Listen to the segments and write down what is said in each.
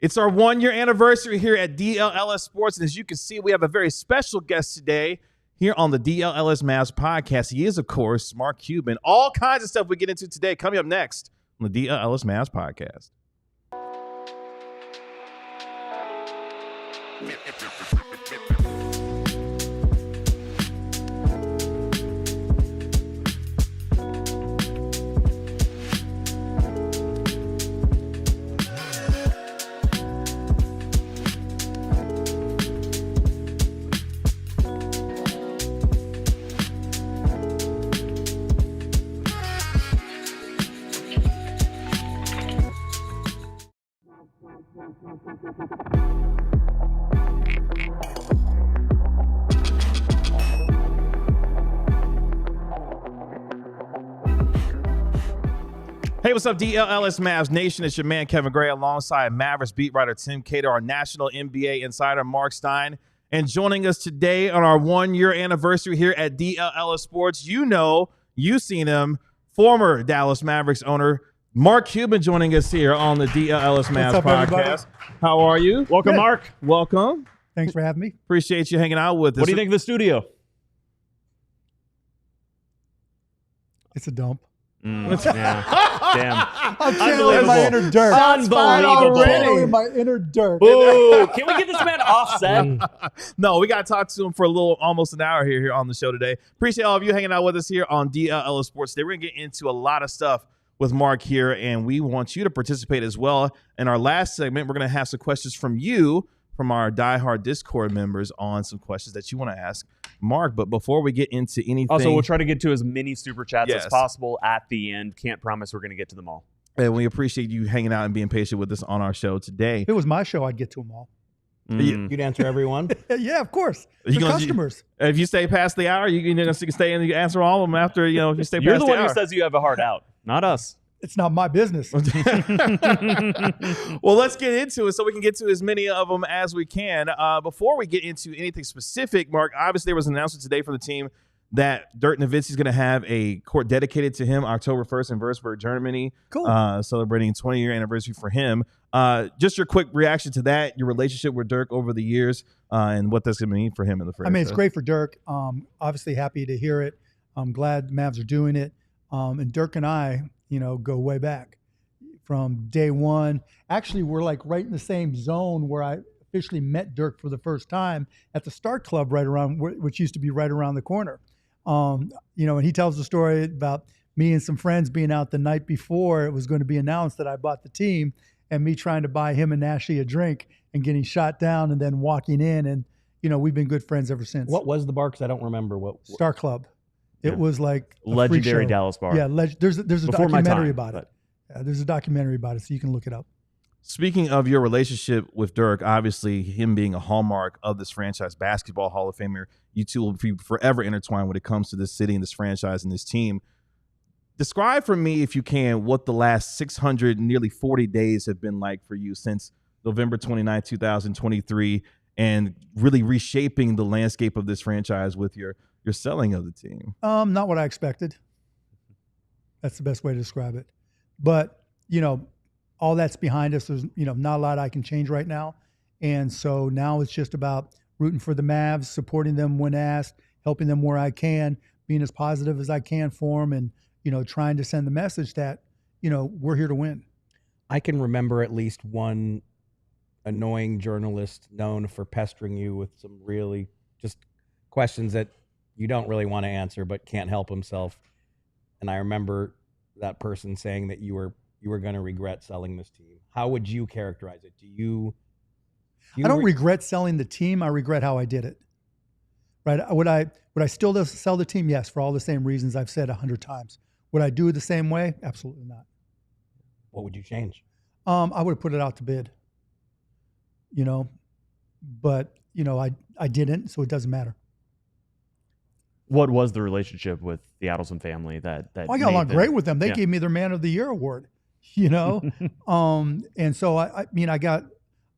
It's our 1-year anniversary here at DLLS Sports, and as you can see, we have a very special guest today here on the DLLS Mavs podcast. He is, of course, Mark Cuban. All kinds of stuff we get into today coming up next on the DLLS Mavs podcast. Hey, what's up, DLLS Mavs Nation? It's your man, Kevin Gray, alongside Mavericks beat writer Tim Cater, our national NBA insider, Mark Stein. And joining us today on our 1-year anniversary here at DLLS Sports, you've seen him, former Dallas Mavericks owner, Mark Cuban, joining us here on the DLLS Mavs podcast. Everybody? How are you? Welcome, Good. Mark. Welcome. Thanks for having me. Appreciate you hanging out with us. What do you think of the studio? It's a dump. Yeah. Damn. I'm channeling my inner Dirk. Unbelievable. My inner Dirk. Ooh, can we get this man offset? No, we got to talk to him for almost an hour here on the show today. Appreciate all of you hanging out with us here on DLLS Sports today. We're going to get into a lot of stuff with Mark here, and we want you to participate as well. In our last segment, we're going to have some questions from you, from our Diehard Discord members, on some questions that you want to ask Mark. But before we get into anything, Also, we'll try to get to as many super chats as possible at the end. Can't promise we're going to get to them all. And we appreciate you hanging out and being patient with us on our show today. If it was my show, I'd get to them all. You'd answer everyone? Yeah, of course. You They're customers. If you stay past the hour, you can stay in and answer all of them after, if you stay past the hour. You're the one who says you have a heart out, not us. It's not my business. Well, let's get into it so we can get to as many of them as we can. Before we get into anything specific, Mark, obviously there was an announcement today from the team that Dirk Nowitzki is going to have a court dedicated to him October 1st in Würzburg, Germany. Cool. Celebrating 20-year anniversary for him. Just your quick reaction to that, your relationship with Dirk over the years, and what that's going to mean for him in the franchise. I mean, it's great for Dirk. Obviously happy to hear it. I'm glad Mavs are doing it. And Dirk and I, go way back from day one. Actually, we're like right in the same zone where I officially met Dirk for the first time at the Start Club right around, which used to be right around the corner. And he tells the story about me and some friends being out the night before it was going to be announced that I bought the team, and me trying to buy him and Nashi a drink and getting shot down and then walking in. And, we've been good friends ever since. What was the bar? Because I don't remember what. Start Club. It was like a legendary freak show. Dallas bar. Yeah, there's a Before my documentary time, about it. Yeah, there's a documentary about it, so you can look it up. Speaking of your relationship with Dirk, obviously him being a hallmark of this franchise, basketball Hall of Famer, you two will be forever intertwined when it comes to this city and this franchise and this team. Describe for me, if you can, what the last 600, nearly 40 days have been like for you since November 29, 2023, and really reshaping the landscape of this franchise with your selling of the team. Not what I expected. That's the best way to describe it. But, all that's behind us. There's, not a lot I can change right now. And so now it's just about rooting for the Mavs, supporting them when asked, helping them where I can, being as positive as I can for them, and, trying to send the message that, we're here to win. I can remember at least one annoying journalist known for pestering you with some really just questions that you don't really want to answer but can't help himself. And I remember that person saying that you were going to regret selling this team. How would you characterize it? Do you I don't regret selling the team. I regret how I did it. Right? Would I still sell the team? Yes, for all the same reasons I've said 100 times. Would I do it the same way? Absolutely not. What would you change? I would have put it out to bid. But I didn't, so it doesn't matter. What was the relationship with the Adelson family that I got along great with them. They gave me their Man of the Year award, and so I got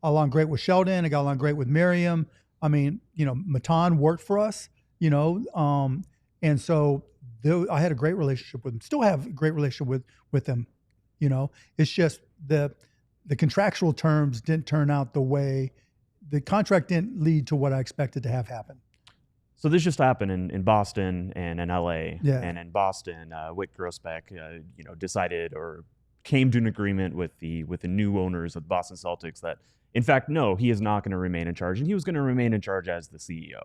along great with Sheldon. I got along great with Miriam. I mean, Matan worked for us, and so I had a great relationship with them. Still have a great relationship with them. It's just the the contractual terms didn't turn out the way the contract didn't lead to what I expected to have happen. So this just happened in Boston and in LA. Yeah. And in Boston, Whit Grousbeck, decided or came to an agreement with the new owners of the Boston Celtics that, in fact, no, he is not going to remain in charge, and he was going to remain in charge as the CEO.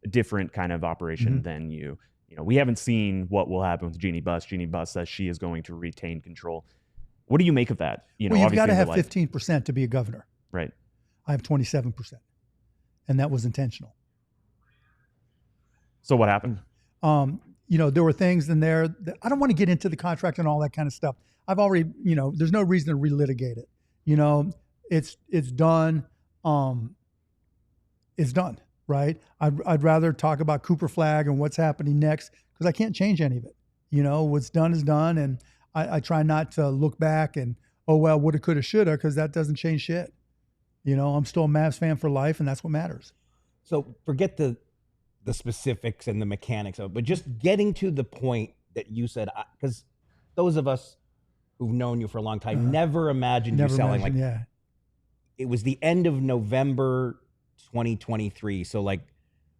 A different kind of operation than you. We haven't seen what will happen with Jeannie Buss. Jeannie Buss says she is going to retain control. What do you make of that? Well, you've got to have 15% to be a governor. Right. I have 27%, and that was intentional. So what happened? There were things in there that I don't want to get into the contract and all that kind of stuff. I've already, there's no reason to relitigate it. It's done. It's done, right? I'd rather talk about Cooper Flagg and what's happening next because I can't change any of it. What's done is done, and I try not to look back and, oh, well, woulda, coulda, shoulda, because that doesn't change shit. I'm still a Mavs fan for life, and that's what matters. So forget the specifics and the mechanics of it, but just getting to the point that you said, because those of us who've known you for a long time never imagined you selling. It was the end of November 2023. So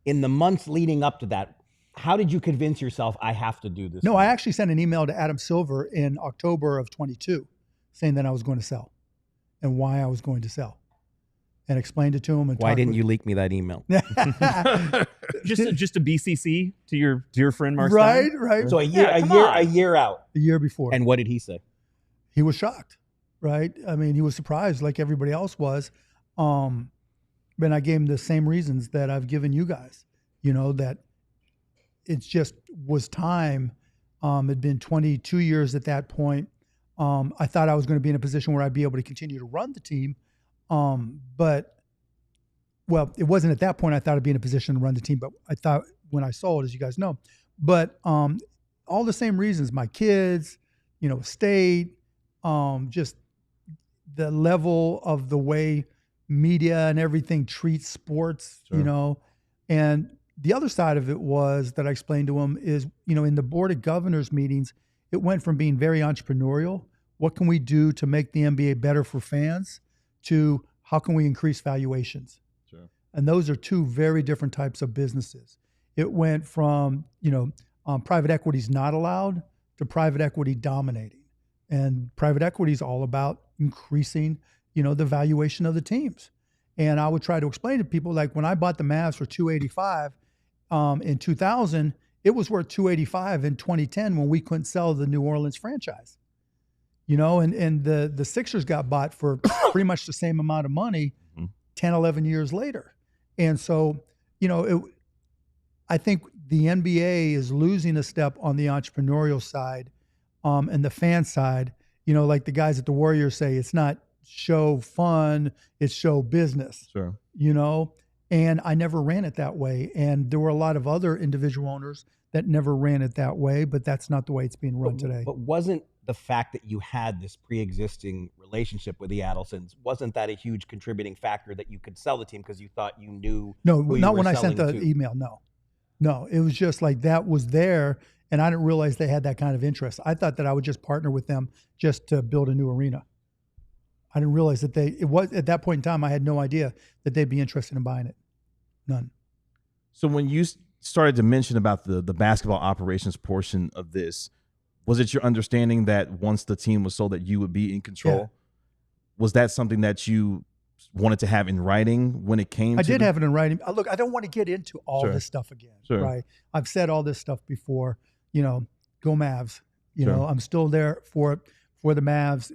in the months leading up to that, how did you convince yourself I have to do this? No, I actually sent an email to Adam Silver in October of 22 saying that I was going to sell and why I was going to sell. And explained it to him. And why didn't you leak me that email? just a BCC to your friend Mark. Right. So a year out. The year before. And what did he say? He was shocked, right? I mean, he was surprised like everybody else was. But I gave him the same reasons that I've given you guys. That it just was time. It'd been 22 years at that point. I thought I was going to be in a position where I'd be able to continue to run the team. But it wasn't at that point I thought I'd be in a position to run the team, but I thought when I sold, as you guys know, but all the same reasons, my kids, state, just the level of the way media and everything treats sports, Sure. And the other side of it was that I explained to him is, in the Board of Governors meetings, it went from being very entrepreneurial. What can we do to make the NBA better for fans? To how can we increase valuations? Sure. And those are two very different types of businesses. It went from, private equity is not allowed to private equity dominating. And private equity is all about increasing, the valuation of the teams. And I would try to explain to people, like when I bought the Mavs for $285 in 2000, it was worth $285 in 2010 when we couldn't sell the New Orleans franchise. And the Sixers got bought for pretty much the same amount of money 10, 11 years later. And so, I think the NBA is losing a step on the entrepreneurial side and the fan side. Like the guys at the Warriors say, it's not show fun, it's show business. Sure. And I never ran it that way. And there were a lot of other individual owners that never ran it that way, but that's not the way it's being run today. But wasn't the fact that you had this pre-existing relationship with the Adelsons, wasn't that a huge contributing factor that you could sell the team because you thought you knew? No, not when I sent the email. No, it was just like that was there, and I didn't realize they had that kind of interest. I thought that I would just partner with them just to build a new arena. I didn't realize that it was at that point in time. I had no idea that they'd be interested in buying it. None. So when you started to mention about the basketball operations portion of this, was it your understanding that once the team was sold that you would be in control? Yeah. Was that something that you wanted to have in writing when it came to I did have it in writing. Look, I don't want to get into all Sure. this stuff again, Sure. right? I've said all this stuff before, go Mavs. Sure. I'm still there for the Mavs.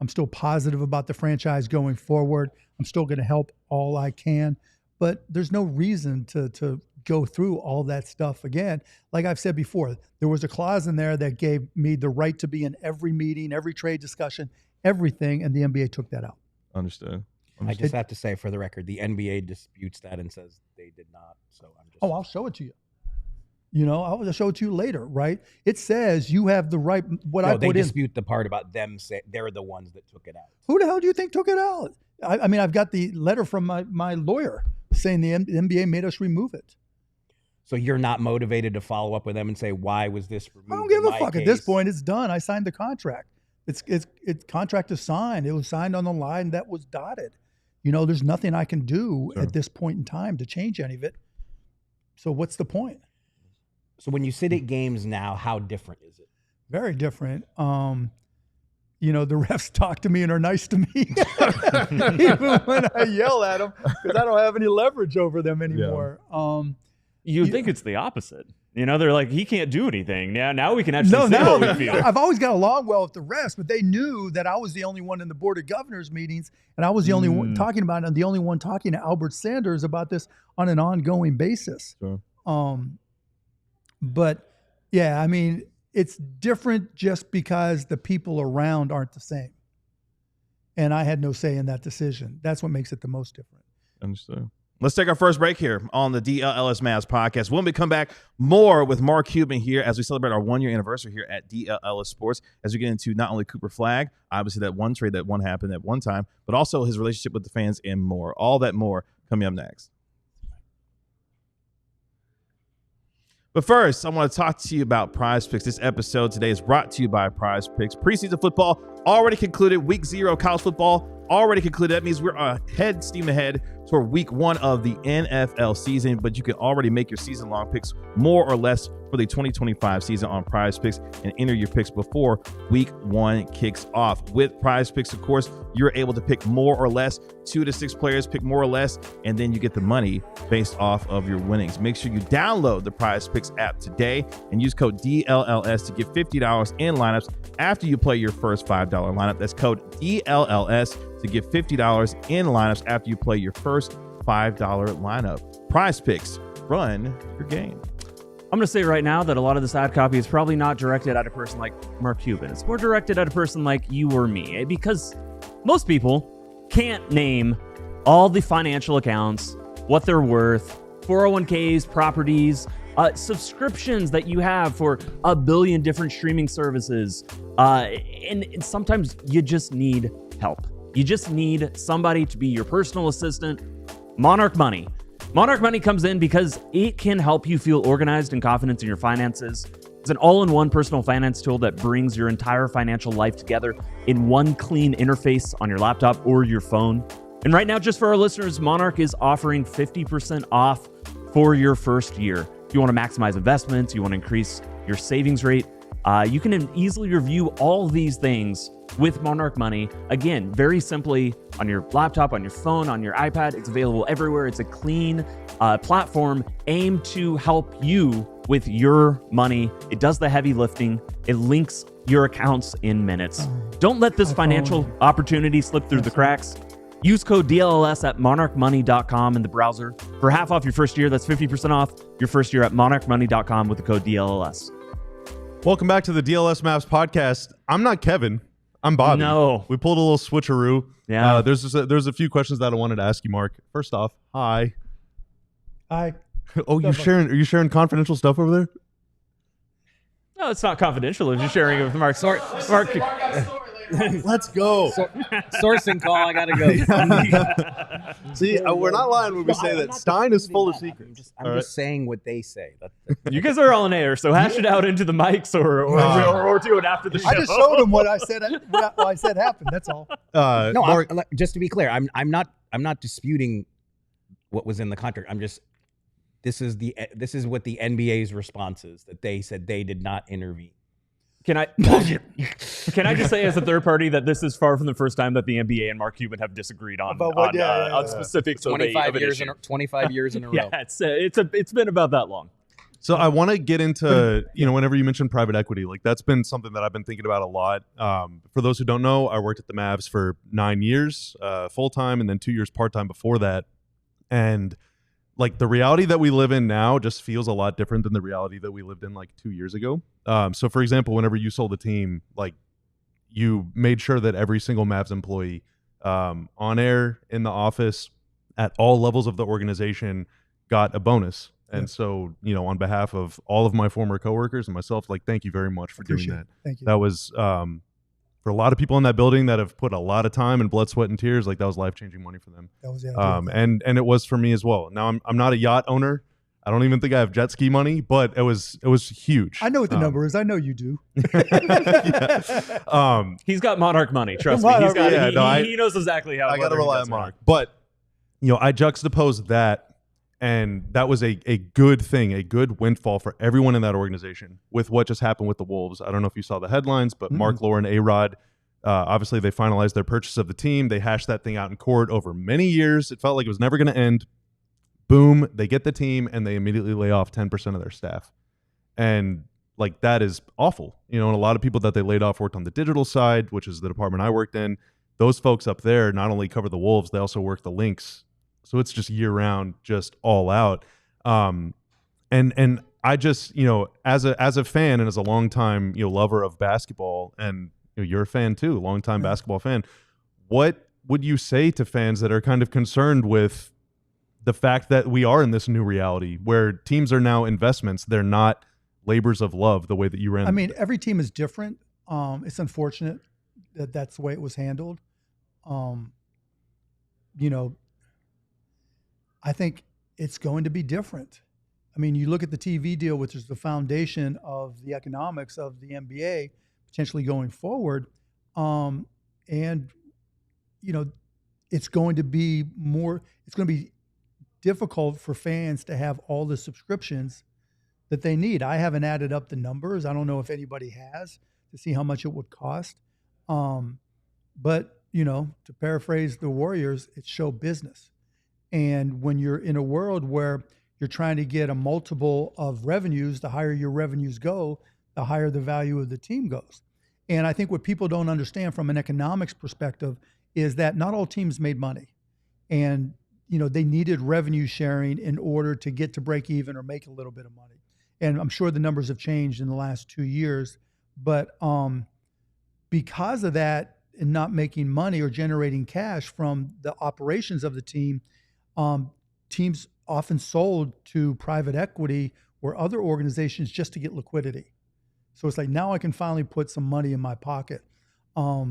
I'm still positive about the franchise going forward. I'm still going to help all I can, but there's no reason to go through all that stuff again. Like I've said before, there was a clause in there that gave me the right to be in every meeting, every trade discussion, everything, and the NBA took that out. Understood. I just have to say, for the record, the NBA disputes that and says they did not. So I'm just. Oh, I'll show it to you. I'll show it to you later, right? It says you have the right. They dispute the part about them say they're the ones that took it out. Who the hell do you think took it out? I mean, I've got the letter from my lawyer saying the NBA made us remove it. So you're not motivated to follow up with them and say, why was this removed? I don't give a fuck. At this point, it's done. I signed the contract. It's contract is signed. It was signed on the line that was dotted. There's nothing I can do at this point in time to change any of it. So what's the point? So when you sit at games now, how different is it? Very different. The refs talk to me and are nice to me, even when I yell at them, because I don't have any leverage over them anymore. You think it's the opposite. They're like, he can't do anything. Now we can actually say what we feel. I've always got along well with the refs, but they knew that I was the only one in the Board of Governors meetings, and I was the only one talking about it, and the only one talking to Albert Sanders about this on an ongoing basis. Sure. But yeah, I mean, it's different just because the people around aren't the same. And I had no say in that decision. That's what makes it the most different. Understood. Let's take our first break here on the DLLS Mavs podcast. When we come back, more with Mark Cuban here as we celebrate our 1-year anniversary here at DLLS Sports, as we get into not only Cooper Flagg, obviously that one trade that happened at one time, but also his relationship with the fans and more. All that more coming up next. But first, I want to talk to you about Prize Picks. This episode today is brought to you by Prize Picks. Preseason football already concluded. Week 0 college football already concluded. That means we're steam ahead toward week 1 of the NFL season, but you can already make your season-long picks more or less for the 2025 season on Prize Picks and enter your picks before week 1 kicks off. With Prize Picks, of course, you're able to pick more or less, 2 to 6 players, pick more or less, and then you get the money based off of your winnings. Make sure you download the Prize Picks app today and use code DLLS to get $50 in lineups after you play your first $5 lineup. That's code DLLS to get $50 in lineups after you play your first $5 lineup. Prize Picks, run your game. I'm going to say right now that a lot of this ad copy is probably not directed at a person like Mark Cuban. It's more directed at a person like you or me, because most people can't name all the financial accounts, what they're worth, 401ks, properties, subscriptions that you have for a billion different streaming services. And sometimes you just need help. You just need somebody to be your personal assistant. Monarch Money. Monarch Money comes in because it can help you feel organized and confident in your finances. It's an all-in-one personal finance tool that brings your entire financial life together in one clean interface on your laptop or your phone. And right now, just for our listeners, Monarch is offering 50% off for your first year. If you want to maximize investments, you want to increase your savings rate, you can easily review all these things with Monarch Money. Again, very simply on your laptop, on your phone, on your iPad. It's available everywhere. It's a clean platform aimed to help you with your money. It does the heavy lifting. It links your accounts in minutes. Don't let this financial opportunity slip through the cracks. Use code DLLS at monarchmoney.com in the browser for half off your first year. That's 50% off your first year at monarchmoney.com with the code DLLS. Welcome back to the DLS Mavs podcast. I'm not Kevin. I'm Bobby. No. We pulled a little switcheroo. Yeah. There's a few questions that I wanted to ask you, Mark. First off, hi. Hi. Oh, are you sharing confidential stuff over there? No, it's not confidential. I'm just sharing it with Mark. Mark. Let's go. Sourcing call. I gotta go. See, we're not lying when we say that Stein is full of secrets. I'm just saying what they say. You guys are all in air, so hash it out into the mics or do it after the show. I just showed him what I said. What I said happened. That's all. No, Mark, just to be clear, I'm not disputing what was in the contract. This is what the NBA's response is, that they said they did not intervene. Can I just say as a third party that this is far from the first time that the NBA and Mark Cuban have disagreed on specifics of 25 an years issue. 25 years in a row. Yeah, it's been about that long. So I want to get into, whenever you mention private equity, like that's been something that I've been thinking about a lot. For those who don't know, I worked at the Mavs for 9 years full-time and then 2 years part-time before that. And like the reality that we live in now just feels a lot different than the reality that we lived in like 2 years ago. So for example, whenever you sold the team, like you made sure that every single Mavs employee on air, in the office, at all levels of the organization got a bonus. And so, on behalf of all of my former coworkers and myself, like, thank you very much for doing that. Thank you. That was, for a lot of people in that building that have put a lot of time and blood, sweat, and tears, like that was life-changing money for them. That was and it was for me as well. Now I'm not a yacht owner. I don't even think I have jet ski money, but it was huge. I know what the number is. I know you do. He's got Monarch money. Trust me. Monarch, He knows exactly how. I got to rely on Monarch. But I juxtaposed that, and that was a good thing, a good windfall for everyone in that organization with what just happened with the Wolves. I don't know if you saw the headlines, but Mark Lore and A-Rod, obviously they finalized their purchase of the team. They hashed that thing out in court over many years. It felt like it was never going to end. Boom, they get the team, and they immediately lay off 10% of their staff. And like, that is awful. And a lot of people that they laid off worked on the digital side, which is the department I worked in. Those folks up there not only cover the Wolves, they also work the Lynx. So it's just year round, just all out. And I just, as a fan and as a longtime, lover of basketball, and you're a fan too, longtime basketball fan, what would you say to fans that are kind of concerned with the fact that we are in this new reality where teams are now investments? They're not labors of love the way that you ran. I mean, every team is different. It's unfortunate that that's the way it was handled. I think it's going to be different. I mean, you look at the TV deal, which is the foundation of the economics of the NBA potentially going forward. It's going to be difficult for fans to have all the subscriptions that they need. I haven't added up the numbers. I don't know if anybody has, to see how much it would cost. But to paraphrase the Warriors, it's show business. And when you're in a world where you're trying to get a multiple of revenues, the higher your revenues go, the higher the value of the team goes. And I think what people don't understand from an economics perspective is that not all teams made money. And they needed revenue sharing in order to get to break even or make a little bit of money. And I'm sure the numbers have changed in the last 2 years. But because of that and not making money or generating cash from the operations of the team, teams often sold to private equity or other organizations just to get liquidity. So it's like, now I can finally put some money in my pocket. I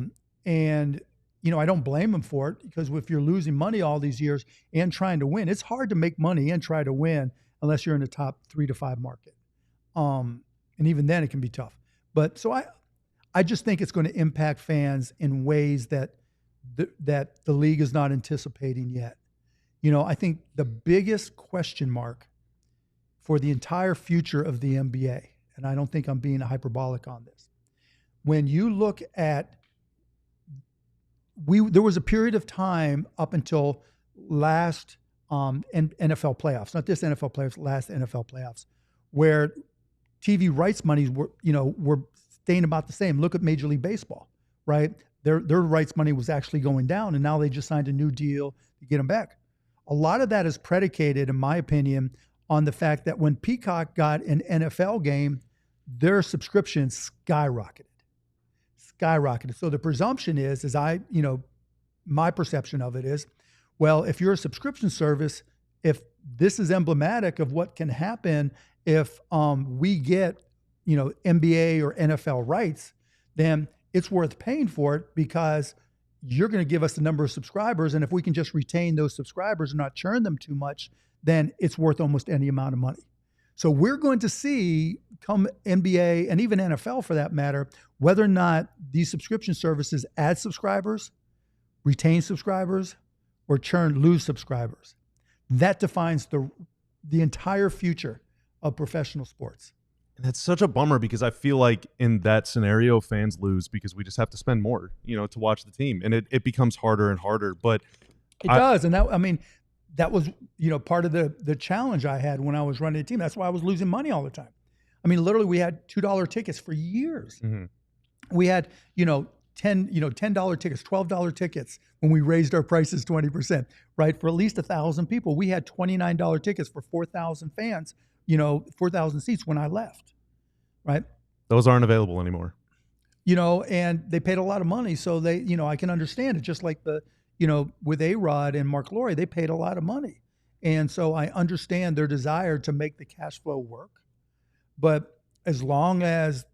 don't blame them for it, because if you're losing money all these years and trying to win, it's hard to make money and try to win unless you're in the top 3 to 5 market. And even then it can be tough. But so I just think it's going to impact fans in ways that the league is not anticipating yet. I think the biggest question mark for the entire future of the NBA, and I don't think I'm being hyperbolic on this, when you look at, there was a period of time up until last NFL playoffs, not this NFL playoffs, last NFL playoffs, where TV rights monies were staying about the same. Look at Major League Baseball, right? Their rights money was actually going down, and now they just signed a new deal to get them back. A lot of that is predicated, in my opinion, on the fact that when Peacock got an NFL game, their subscriptions skyrocketed. So the presumption is my perception of it is, well, if you're a subscription service, if this is emblematic of what can happen if we get, NBA or NFL rights, then it's worth paying for it, because you're going to give us the number of subscribers. And if we can just retain those subscribers and not churn them too much, then it's worth almost any amount of money. So we're going to see, come NBA and even NFL for that matter, whether or not these subscription services add subscribers, retain subscribers, or lose subscribers. That defines the entire future of professional sports. And that's such a bummer, because I feel like in that scenario, fans lose because we just have to spend more, to watch the team. And it becomes harder and harder. But it does. And that was, part of the challenge I had when I was running the team. That's why I was losing money all the time. Literally we had $2 tickets for years. Mm-hmm. We had, $10 tickets, $12 tickets when we raised our prices 20%, right? For at least 1,000 people. We had $29 tickets for 4,000 fans, 4,000 seats when I left, right? Those aren't available anymore. And they paid a lot of money. So they, I can understand it. Just like with A-Rod and Mark Lore, they paid a lot of money. And so I understand their desire to make the cash flow work. But as long as,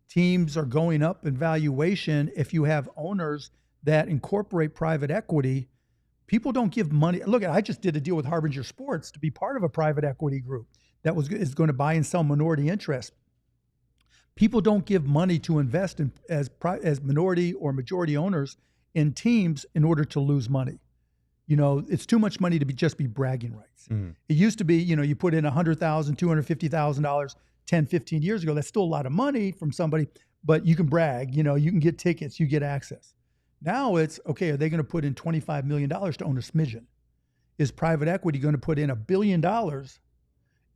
teams are going up in valuation, if you have owners that incorporate private equity, People don't give money. Look, I just did a deal with Harbinger Sports to be part of a private equity group that is going to buy and sell minority interest. People don't give money to invest in as minority or majority owners in teams in order to lose money. It's too much money to just be bragging rights. It used to be, you put in $100,000, $250,000 10, 15 years ago. That's still a lot of money from somebody, but you can brag, you can get tickets, you get access. Now it's, okay, are they going to put in $25 million to own a smidgen? Is private equity going to put in $1 billion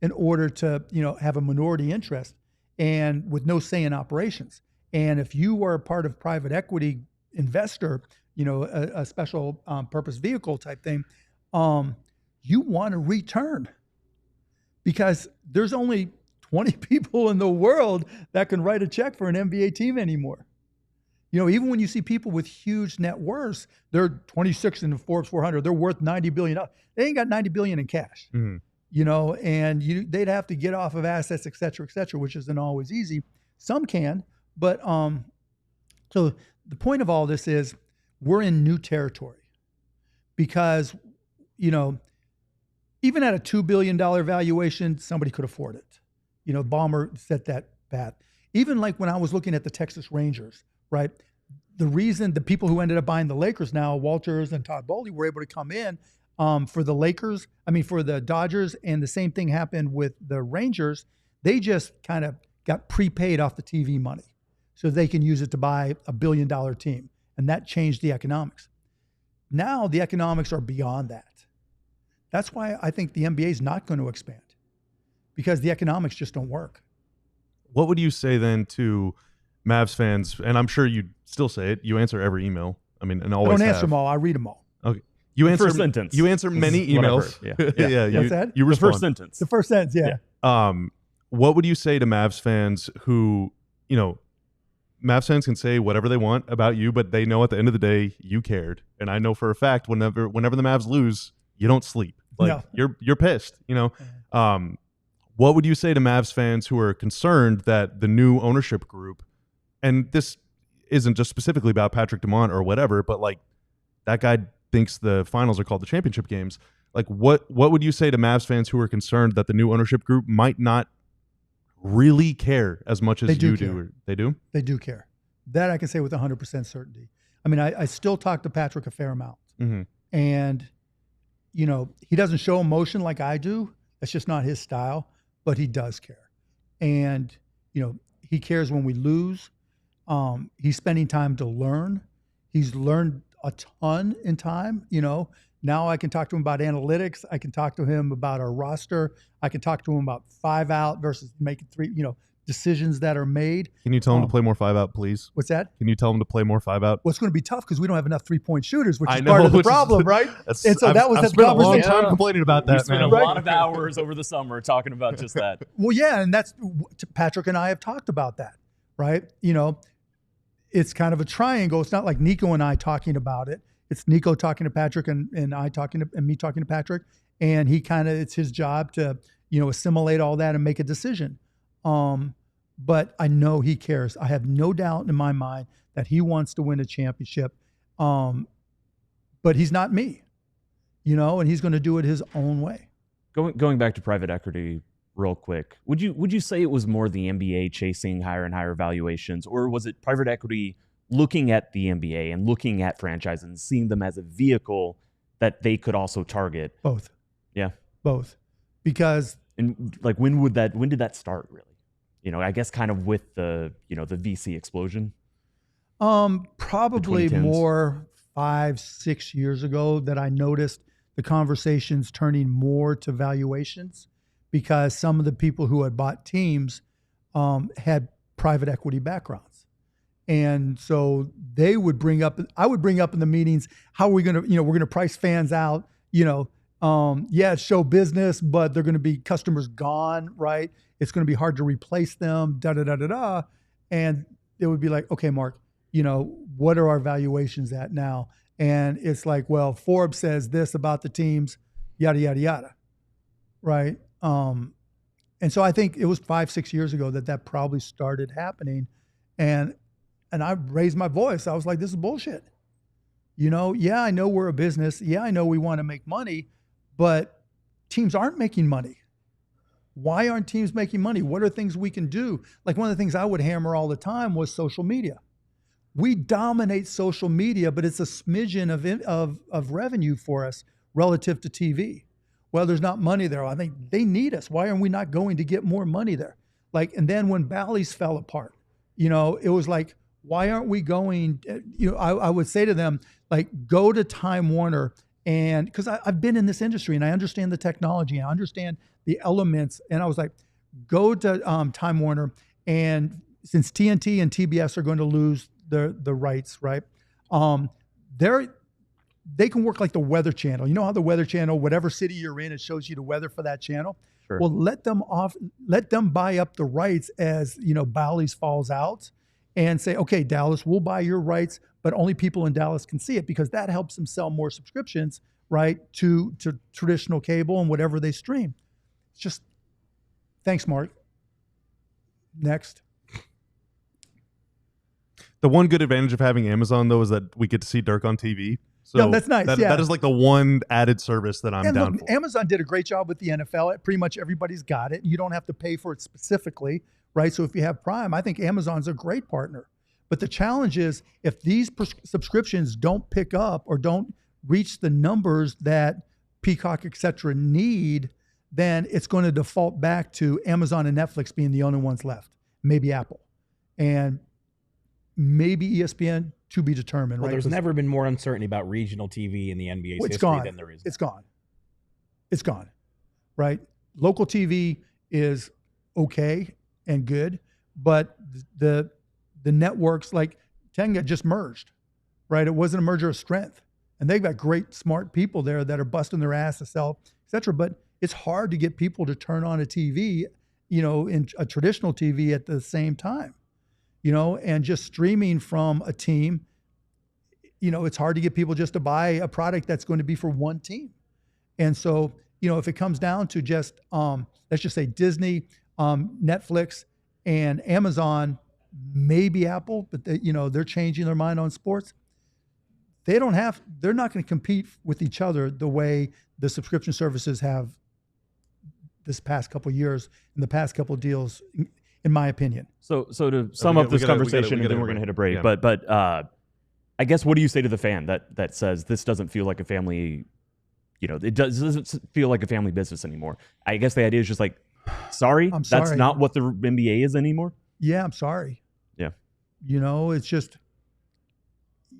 in order to, have a minority interest and with no say in operations? And if you are a part of private equity investor, a special purpose vehicle type thing, you want a return, because there's only 20 people in the world that can write a check for an NBA team anymore. Even when you see people with huge net worths, they're 26 in the Forbes 400, they're worth $90 billion. They ain't got $90 billion in cash, and they'd have to get off of assets, et cetera, which isn't always easy. Some can, but so the point of all this is we're in new territory, because, even at a $2 billion valuation, somebody could afford it. Ballmer set that path. Even like when I was looking at the Texas Rangers, right? The reason the people who ended up buying the Lakers now, Walters and Todd Bowley, were able to come in for the Dodgers, and the same thing happened with the Rangers. They just kind of got prepaid off the TV money so they can use it to buy a $1 billion team. And that changed the economics. Now the economics are beyond that. That's why I think the NBA is not going to expand, because the economics just don't work. What would you say then to Mavs fans? And I'm sure you still say it. You answer every email. I mean, and always I don't answer them all. I read them all. Okay. You answer first sentence. You answer many emails. Yeah. What's that? You respond. The first sentence. The first sentence, yeah. What would you say to Mavs fans who, Mavs fans can say whatever they want about you, but they know at the end of the day you cared. And I know for a fact whenever the Mavs lose, you don't sleep. Like you're pissed. What would you say to Mavs fans who are concerned that the new ownership group, and this isn't just specifically about Patrick Dumont or whatever, but like that guy thinks the finals are called the championship games. Like what would you say to Mavs fans who are concerned that the new ownership group might not really care as much as you do? They do? They do care. That I can say with 100% certainty. I mean, I still talk to Patrick a fair amount. And, he doesn't show emotion like I do. That's just not his style, but he does care. And, he cares when we lose. He's spending time to learn. He's learned a ton in time, Now I can talk to him about analytics. I can talk to him about our roster. I can talk to him about 5 out versus making 3, decisions that are made. Can you tell him to play more 5 out, please? What's that? Can you tell him to play more 5 out? Well, it's going to be tough because we don't have enough 3-point shooters, which is part of the problem, right? And so that was the conversation. a long time complaining about that. We spent a lot of hours over the summer talking about just that. Well, yeah, and that's Patrick and I have talked about that, right? It's kind of a triangle. It's not like Nico and I talking about it. It's Nico talking to Patrick and me talking to Patrick, and it's his job to assimilate all that and make a decision. But I know he cares. I have no doubt in my mind that he wants to win a championship. But he's not me, and he's going to do it his own way. Going back to private equity real quick, would you say it was more the NBA chasing higher and higher valuations, or was it private equity looking at the NBA and looking at franchises and seeing them as a vehicle that they could also target? Both. Yeah. Both. Because like when did that start really? I guess kind of with the the VC explosion. Probably more 5-6 years ago that I noticed the conversations turning more to valuations, because some of the people who had bought teams had private equity backgrounds. And so I would bring up in the meetings, how are we going to, we're going to price fans out, it's show business, but they're going to be customers gone, right? It's going to be hard to replace them, da-da-da-da-da. And it would be like, okay, Mark, what are our valuations at now? And it's like, well, Forbes says this about the teams, yada, yada, yada, right? And so I think it was 5-6 years ago that probably started happening. And I raised my voice. I was like, this is bullshit. Yeah, I know we're a business. Yeah, I know we want to make money, but teams aren't making money. Why aren't teams making money? What are things we can do? Like one of the things I would hammer all the time was social media. We dominate social media, but it's a smidgen of revenue for us relative to TV. Well, there's not money there. I think they need us. Why are we not going to get more money there? And then when Bally's fell apart, it was like, why aren't we going? I would say to them, go to Time Warner, and because I've been in this industry and I understand the technology, I understand the elements, and I was like, go to Time Warner, and since TNT and TBS are going to lose the rights, right? They can work like the Weather Channel. You know how the Weather Channel, whatever city you're in, it shows you the weather for that channel. Sure. Well, let them buy up the rights as Bally's falls out, and say, okay, Dallas, we'll buy your rights, but only people in Dallas can see it, because that helps them sell more subscriptions, right, to traditional cable and whatever they stream. It's just, thanks, Mark. Next. The one good advantage of having Amazon, though, is that we get to see Dirk on TV. So no, that's nice. That is like the one added service that I'm down for. Amazon did a great job with the NFL. Pretty much everybody's got it. You don't have to pay for it specifically, right? So if you have Prime, I think Amazon's a great partner. But the challenge is, if these subscriptions don't pick up or don't reach the numbers that Peacock, et cetera, need, then it's going to default back to Amazon and Netflix being the only ones left. Maybe Apple. And maybe ESPN, to be determined. Well, right? there's never been more uncertainty about regional TV in the NBA's history gone. than there is now. It's gone. It's gone, right? Local TV is okay and good, but the networks, like Tenga just merged, right? It wasn't a merger of strength. And they've got great, smart people there that are busting their ass to sell, et cetera. But it's hard to get people to turn on a TV, in a traditional TV at the same time. And just streaming from a team, it's hard to get people just to buy a product that's going to be for one team. And so, if it comes down to just, let's just say Disney, Netflix, and Amazon, maybe Apple, but they're changing their mind on sports. They're not going to compete with each other the way the subscription services have this past couple of years and the past couple of deals, in my opinion. So to sum up this conversation, and then we're going to hit a break. Yeah. But I guess, what do you say to the fan that says this doesn't feel like a family, it doesn't feel like a family business anymore? I guess the idea is just like, sorry, that's not what the NBA is anymore. Yeah, I'm sorry. Yeah. It's just,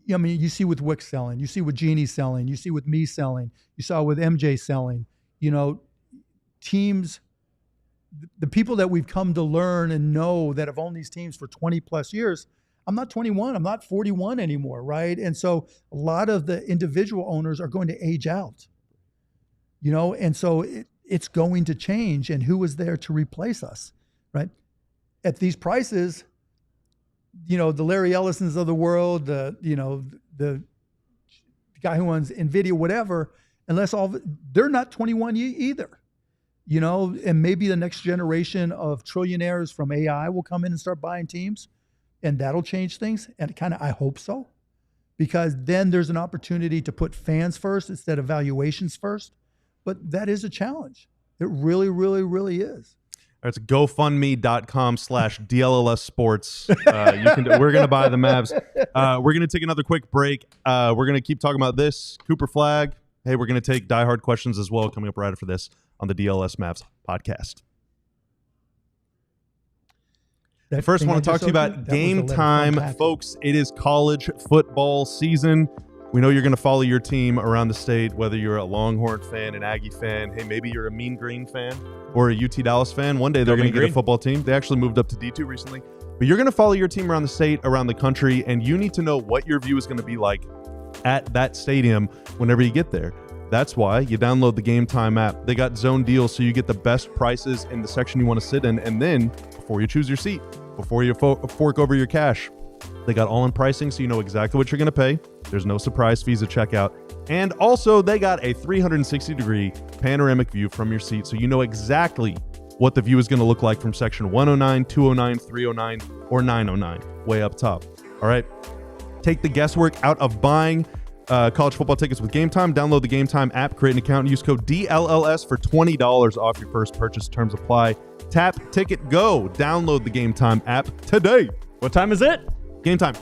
you see with Wick selling, you see with Jeannie selling, you see with me selling, you saw with MJ selling, teams, the people that we've come to learn and know that have owned these teams for 20 plus years. I'm not 21, I'm not 41 anymore, right? And so a lot of the individual owners are going to age out, and so it's going to change. And who is there to replace us, right? At these prices, the Larry Ellisons of the world, the guy who owns NVIDIA, whatever, they're not 21 either. And maybe the next generation of trillionaires from AI will come in and start buying teams, and that'll change things. And I hope so, because then there's an opportunity to put fans first instead of valuations first. But that is a challenge. It really, really, really is. It's GoFundMe.com/DLLS Sports. We're going to buy the Mavs. We're going to take another quick break. We're going to keep talking about this. Cooper Flagg. Hey, we're going to take diehard questions as well coming up right after this on the DLLS Mavs podcast. First, I want to talk to you about Game Time. Folks, it is college football season. We know you're going to follow your team around the state, whether you're a Longhorn fan, an Aggie fan, hey, maybe you're a Mean Green fan or a UT Dallas fan. One day they're going to get a football team. They actually moved up to D2 recently. But you're going to follow your team around the state, around the country, and you need to know what your view is going to be like at that stadium whenever you get there. That's why you download the Game Time app. They got zone deals, so you get the best prices in the section you want to sit in. And then, before you choose your seat, before you fork over your cash, they got all-in pricing, so you know exactly what you're going to pay. There's no surprise fees at checkout. And also, they got a 360-degree panoramic view from your seat, so you know exactly what the view is going to look like from section 109, 209, 309, or 909, way up top. All right? Take the guesswork out of buying college football tickets with Game Time. Download the Game Time app, create an account, and use code DLLS for $20 off your first purchase. Terms apply. Tap, ticket, go. Download the Game Time app today. What time is it? Game Time.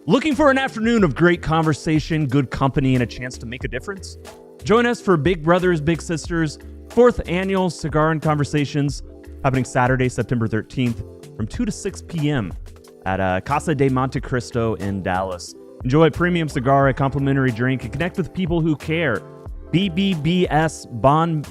Looking for an afternoon of great conversation, good company, and a chance to make a difference? Join us for Big Brothers, Big Sisters, 4th Annual Cigar and Conversations, happening Saturday, September 13th from 2 to 6 p.m. at Casa de Monte Cristo in Dallas. Enjoy a premium cigar, a complimentary drink, and connect with people who care. BBBS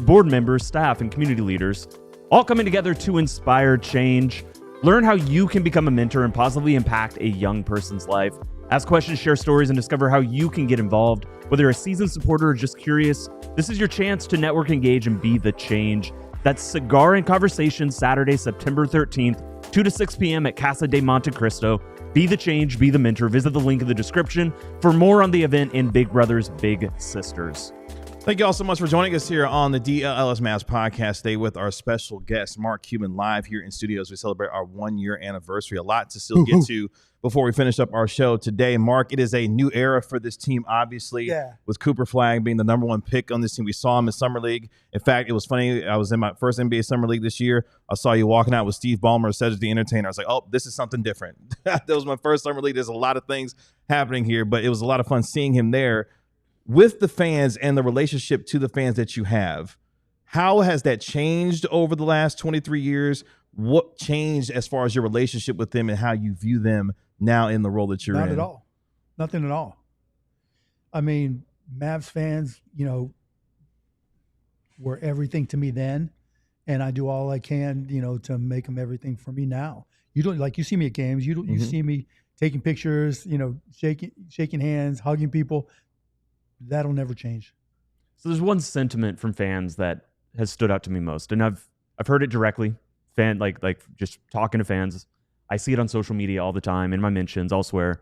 board members, staff, and community leaders, all coming together to inspire change. Learn how you can become a mentor and positively impact a young person's life. Ask questions, share stories, and discover how you can get involved. Whether you're a seasoned supporter or just curious, this is your chance to network, engage, and be the change. That's Cigar and Conversation, Saturday, September 13th, 2 to 6 p.m. at Casa de Monte Cristo. Be the change, be the mentor. Visit the link in the description for more on the event in Big Brothers, Big Sisters. Thank you all so much for joining us here on the DLLS Mavs podcast. Stay with our special guest, Mark Cuban, live here in studio as we celebrate our 1-year anniversary. A lot to still get to before we finish up our show today. Mark, it is a new era for this team, obviously, with Cooper Flagg being the #1 pick on this team. We saw him in Summer League. In fact, it was funny. I was in my first NBA Summer League this year. I saw you walking out with Steve Ballmer, Cedric the Entertainer. I was like, oh, this is something different. That was my first Summer League. There's a lot of things happening here, but it was a lot of fun seeing him there. With the fans and the relationship to the fans that you have, how has that changed over the last 23 years? What changed as far as your relationship with them and how you view them now in the role that you're in? Not at all. Nothing at all. I mean, Mavs fans, were everything to me then, and I do all I can, to make them everything for me now. You don't you see me at games. You see me taking pictures, shaking hands, hugging people. That'll never change. So there's one sentiment from fans that has stood out to me most, and I've heard it directly. Like just talking to fans, I see it on social media all the time, in my mentions, elsewhere.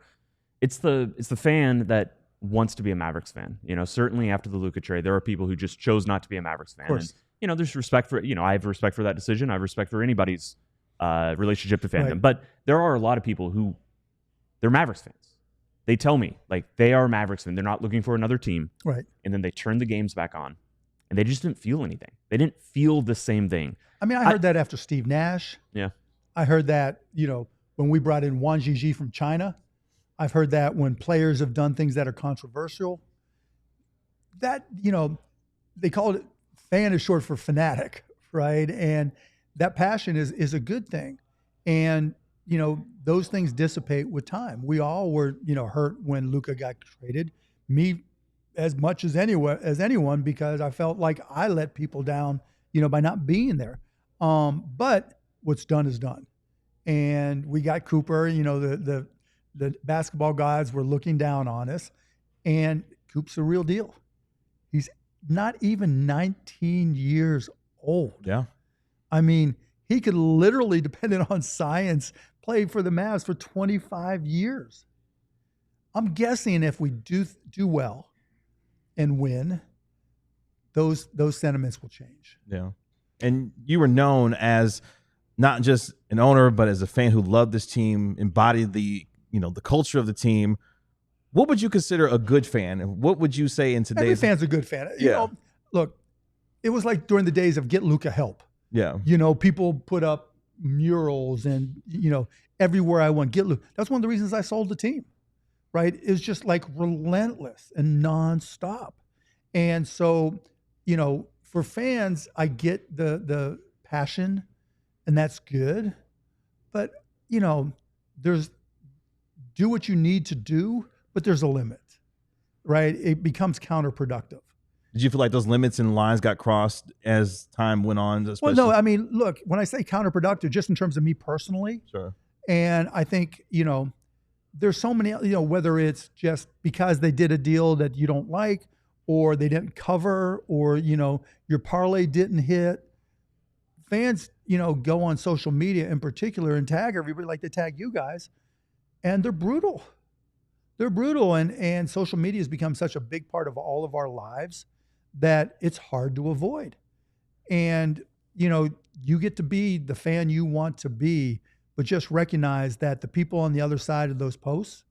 It's the fan that wants to be a Mavericks fan. Certainly after the Luka trade, there are people who just chose not to be a Mavericks fan. Of course. And there's respect for I have respect for that decision. I have respect for anybody's relationship to fandom. Right. But there are a lot of people who they're Mavericks fans. They tell me, they are Mavericks fans. They're not looking for another team. Right. And then they turn the games back on, and they just didn't feel anything. They didn't feel the same thing. I mean, I heard that after Steve Nash. Yeah. I heard that, when we brought in Wang Jiji from China. I've heard that when players have done things that are controversial. That, they call it, fan is short for fanatic, right? And that passion is a good thing. And, those things dissipate with time. We all were, hurt when Luka got traded. Me as much as anyone, because I felt like I let people down, by not being there. But what's done is done. And we got Cooper, the basketball guys were looking down on us, and Coop's a real deal. He's not even 19 years old. Yeah. I mean, he could literally, depending on science, play for the Mavs for 25 years. I'm guessing if we do well and win, those sentiments will change. Yeah. And you were known as not just an owner, but as a fan who loved this team, embodied the culture of the team. What would you consider a good fan? And what would you say in today's... Every fan's a good fan. Yeah. Look, it was like during the days of Get Luka Help. Yeah. People put up murals and, everywhere I went, get Luka. That's one of the reasons I sold the team, right? It's just relentless and nonstop. And so, for fans, I get the passion, and that's good. But, there's do what you need to do, but there's a limit, right? It becomes counterproductive. Did you feel like those limits and lines got crossed as time went on? Well, no, I mean, look, when I say counterproductive, just in terms of me personally. Sure. And I think, there's so many, whether it's just because they did a deal that you don't like, or they didn't cover, or, your parlay didn't hit. Fans, go on social media in particular and tag everybody like they tag you guys, and they're brutal. They're brutal. And social media has become such a big part of all of our lives that it's hard to avoid. And, you get to be the fan you want to be, but just recognize that the people on the other side of those posts,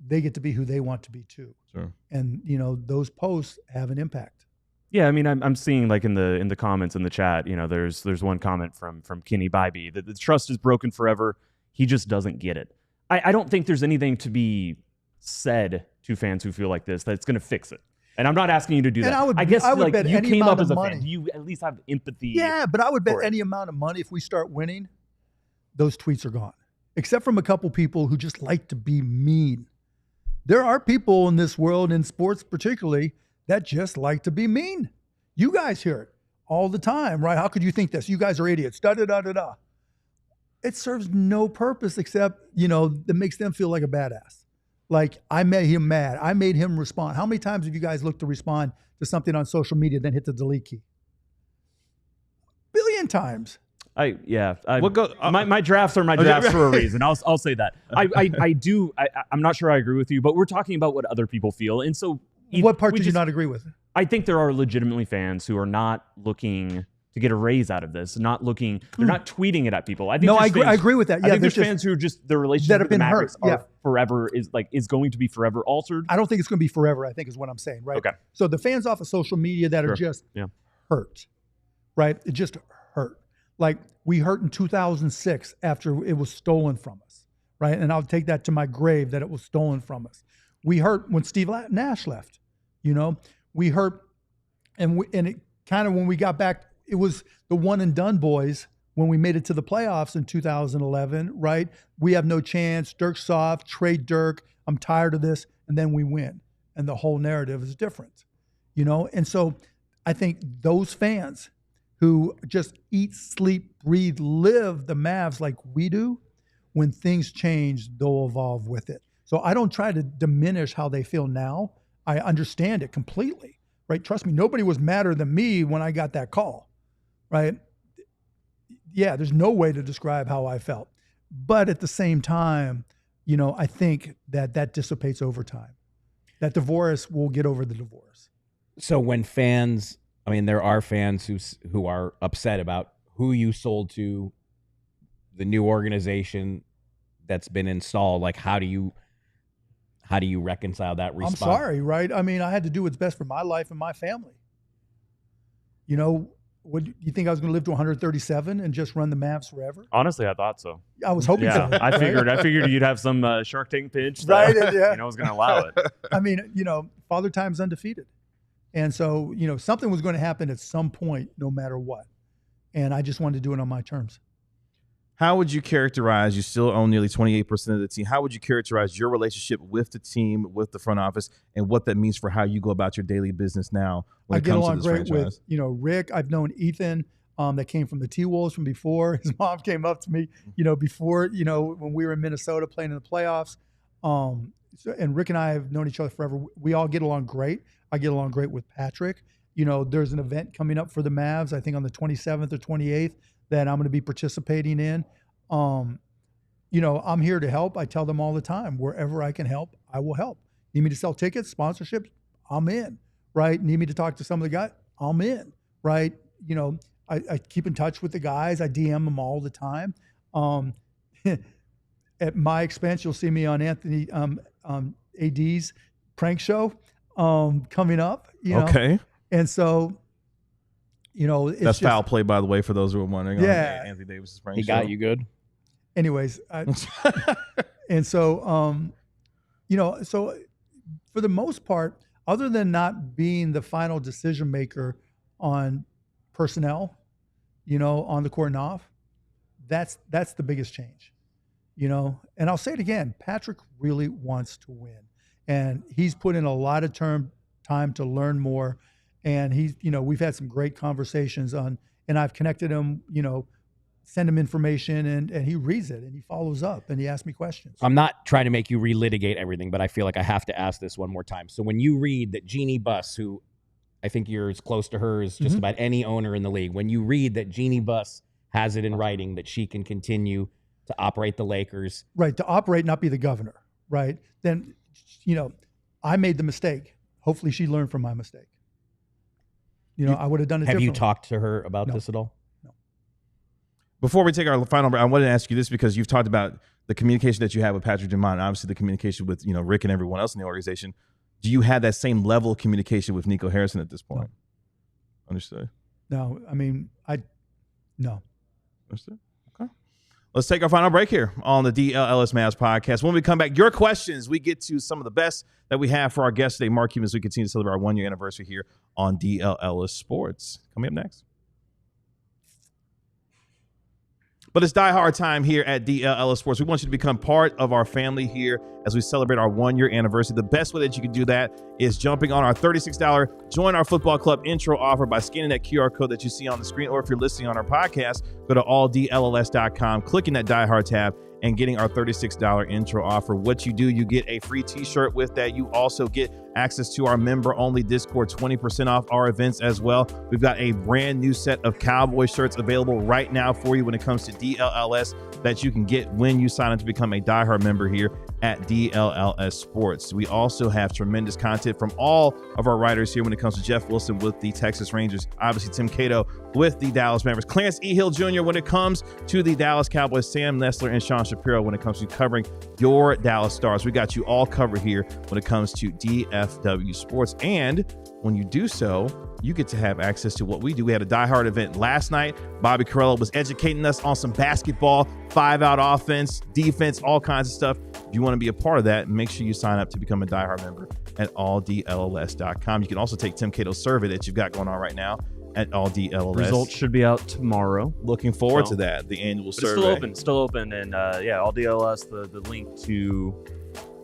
they get to be who they want to be too. Sure. And those posts have an impact. Yeah, I mean, I'm seeing like in the comments in the chat, there's one comment from Kenny Bybee that the trust is broken forever. He just doesn't get it. I don't think there's anything to be said to fans who feel like this that's going to fix it. And I'm not asking you to do that. I guess I would bet you any came amount up as of a money. fan. Do you at least have empathy? Yeah, but I would bet any amount of money if we start winning, those tweets are gone. Except from a couple people who just like to be mean. There are people in this world, in sports particularly, that just like to be mean. You guys hear it all the time, right? How could you think this? You guys are idiots. Da-da-da-da-da. It serves no purpose except, that makes them feel like a badass. Like, I made him mad. I made him respond. How many times have you guys looked to respond to something on social media, then hit the delete key? Billion times. My drafts are my Okay. drafts for a reason. I'll say that. I'm not sure I agree with you, but we're talking about what other people feel. And so What part did you not agree with? I think there are legitimately fans who are not looking to get a raise out of this, they're not tweeting it at people. I think I agree with that. Yeah, I think there's fans who are just their relationship with the Mavericks are forever is going to be forever altered. I don't think it's going to be forever, I think is what I'm saying, right? Okay. So the fans off of social media that are just hurt, right? It just hurt. Like we hurt in 2006 after it was stolen from us, right? And I'll take that to my grave that it was stolen from us. We hurt when Steve Nash left, we hurt and it kind of when we got back, it was the one and done boys when we made it to the playoffs in 2011, right? We have no chance. Dirk's soft, trade Dirk. I'm tired of this. And then we win. And the whole narrative is different, And so I think those fans who just eat, sleep, breathe, live the Mavs like we do, when things change, they'll evolve with it. So I don't try to diminish how they feel now. I understand it completely, right? Trust me, nobody was madder than me when I got that call. Right? Yeah, there's no way to describe how I felt. But at the same time, I think that dissipates over time. That divorce will get over the divorce. So when fans, there are fans who are upset about who you sold to, the new organization that's been installed. Like, how do you reconcile that response? I'm sorry, right? I had to do what's best for my life and my family. What you think I was going to live to 137 and just run the Mavs forever? Honestly, I thought so. I was hoping so. I figured you'd have some Shark Tank pitch right? That, was going to allow it. Father Time's undefeated. And so, something was going to happen at some point, no matter what. And I just wanted to do it on my terms. How would you characterize, you still own nearly 28% of the team, how would you characterize your relationship with the team, with the front office, and what that means for how you go about your daily business now when it comes to this franchise? I get along great with, Rick. I've known Ethan that came from the T-Wolves from before. His mom came up to me, before, when we were in Minnesota playing in the playoffs. And Rick and I have known each other forever. We all get along great. I get along great with Patrick. There's an event coming up for the Mavs, I think on the 27th or 28th, that I'm going to be participating in. I'm here to help. I tell them all the time, wherever I can help, I will help. Need me to sell tickets, sponsorships? I'm in, right? Need me to talk to some of the guys? I'm in, right? I keep in touch with the guys. I DM them all the time. At my expense, you'll see me on Anthony AD's prank show coming up. Okay. And so, it's that's foul play, by the way, for those who are wondering. Yeah, Anthony Davis's prank he show. got you good. Anyways, and so, so for the most part, other than not being the final decision maker on personnel, on the court and off, that's the biggest change, And I'll say it again, Patrick really wants to win, and he's put in a lot of time to learn more. And he's, we've had some great conversations and I've connected him, send him information and he reads it and he follows up and he asks me questions. I'm not trying to make you relitigate everything, but I feel like I have to ask this one more time. So when you read that Jeannie Buss, who I think you're as close to her as just about any owner in the league, when you read that Jeannie Buss has it in writing that she can continue to operate the Lakers. Right, to operate, not be the governor, right? Then, I made the mistake. Hopefully she learned from my mistake. I would have done it differently. Have you talked to her about this at all? Before we take our final break, I wanted to ask you this because you've talked about the communication that you have with Patrick Dumont, and obviously the communication with Rick and everyone else in the organization, do you have that same level of communication with Nico Harrison at this point? No. Understood. No, I mean, no. Understood. Okay. Let's take our final break here on the DLLS Mavs podcast. When we come back, your questions, we get to some of the best that we have for our guest today, Mark Cuban, as we continue to celebrate our 1-year anniversary here on DLLS Sports. Coming up next. But it's diehard time here at DLLS Sports. We want you to become part of our family here as we celebrate our 1-year anniversary. The best way that you can do that is jumping on our $36 Join Our Football Club intro offer by scanning that QR code that you see on the screen, or if you're listening on our podcast, go to alldlls.com, clicking that diehard tab, and getting our $36 intro offer. What you do, you get a free t-shirt with that. You also get access to our member-only Discord, 20% off our events as well. We've got a brand new set of Cowboy shirts available right now for you when it comes to DLLS that you can get when you sign up to become a diehard member here at DLLS Sports. We also have tremendous content from all of our writers here when it comes to Jeff Wilson with the Texas Rangers, obviously Tim Cato with the Dallas Mavericks, Clarence E. Hill Jr. when it comes to the Dallas Cowboys, Sam Nestler and Sean Shapiro when it comes to covering your Dallas Stars. We got you all covered here when it comes to DFW Sports. And when you do so, you get to have access to what we do. We had a diehard event last night. Bobby Carrello was educating us on some basketball, 5-out offense, defense, all kinds of stuff. If you want to be a part of that, make sure you sign up to become a diehard member at alldlls.com. You can also take Tim Cato's survey that you've got going on right now at alldlls. Results should be out tomorrow. Looking forward to that, the annual survey. It's still open. And alldls, the link to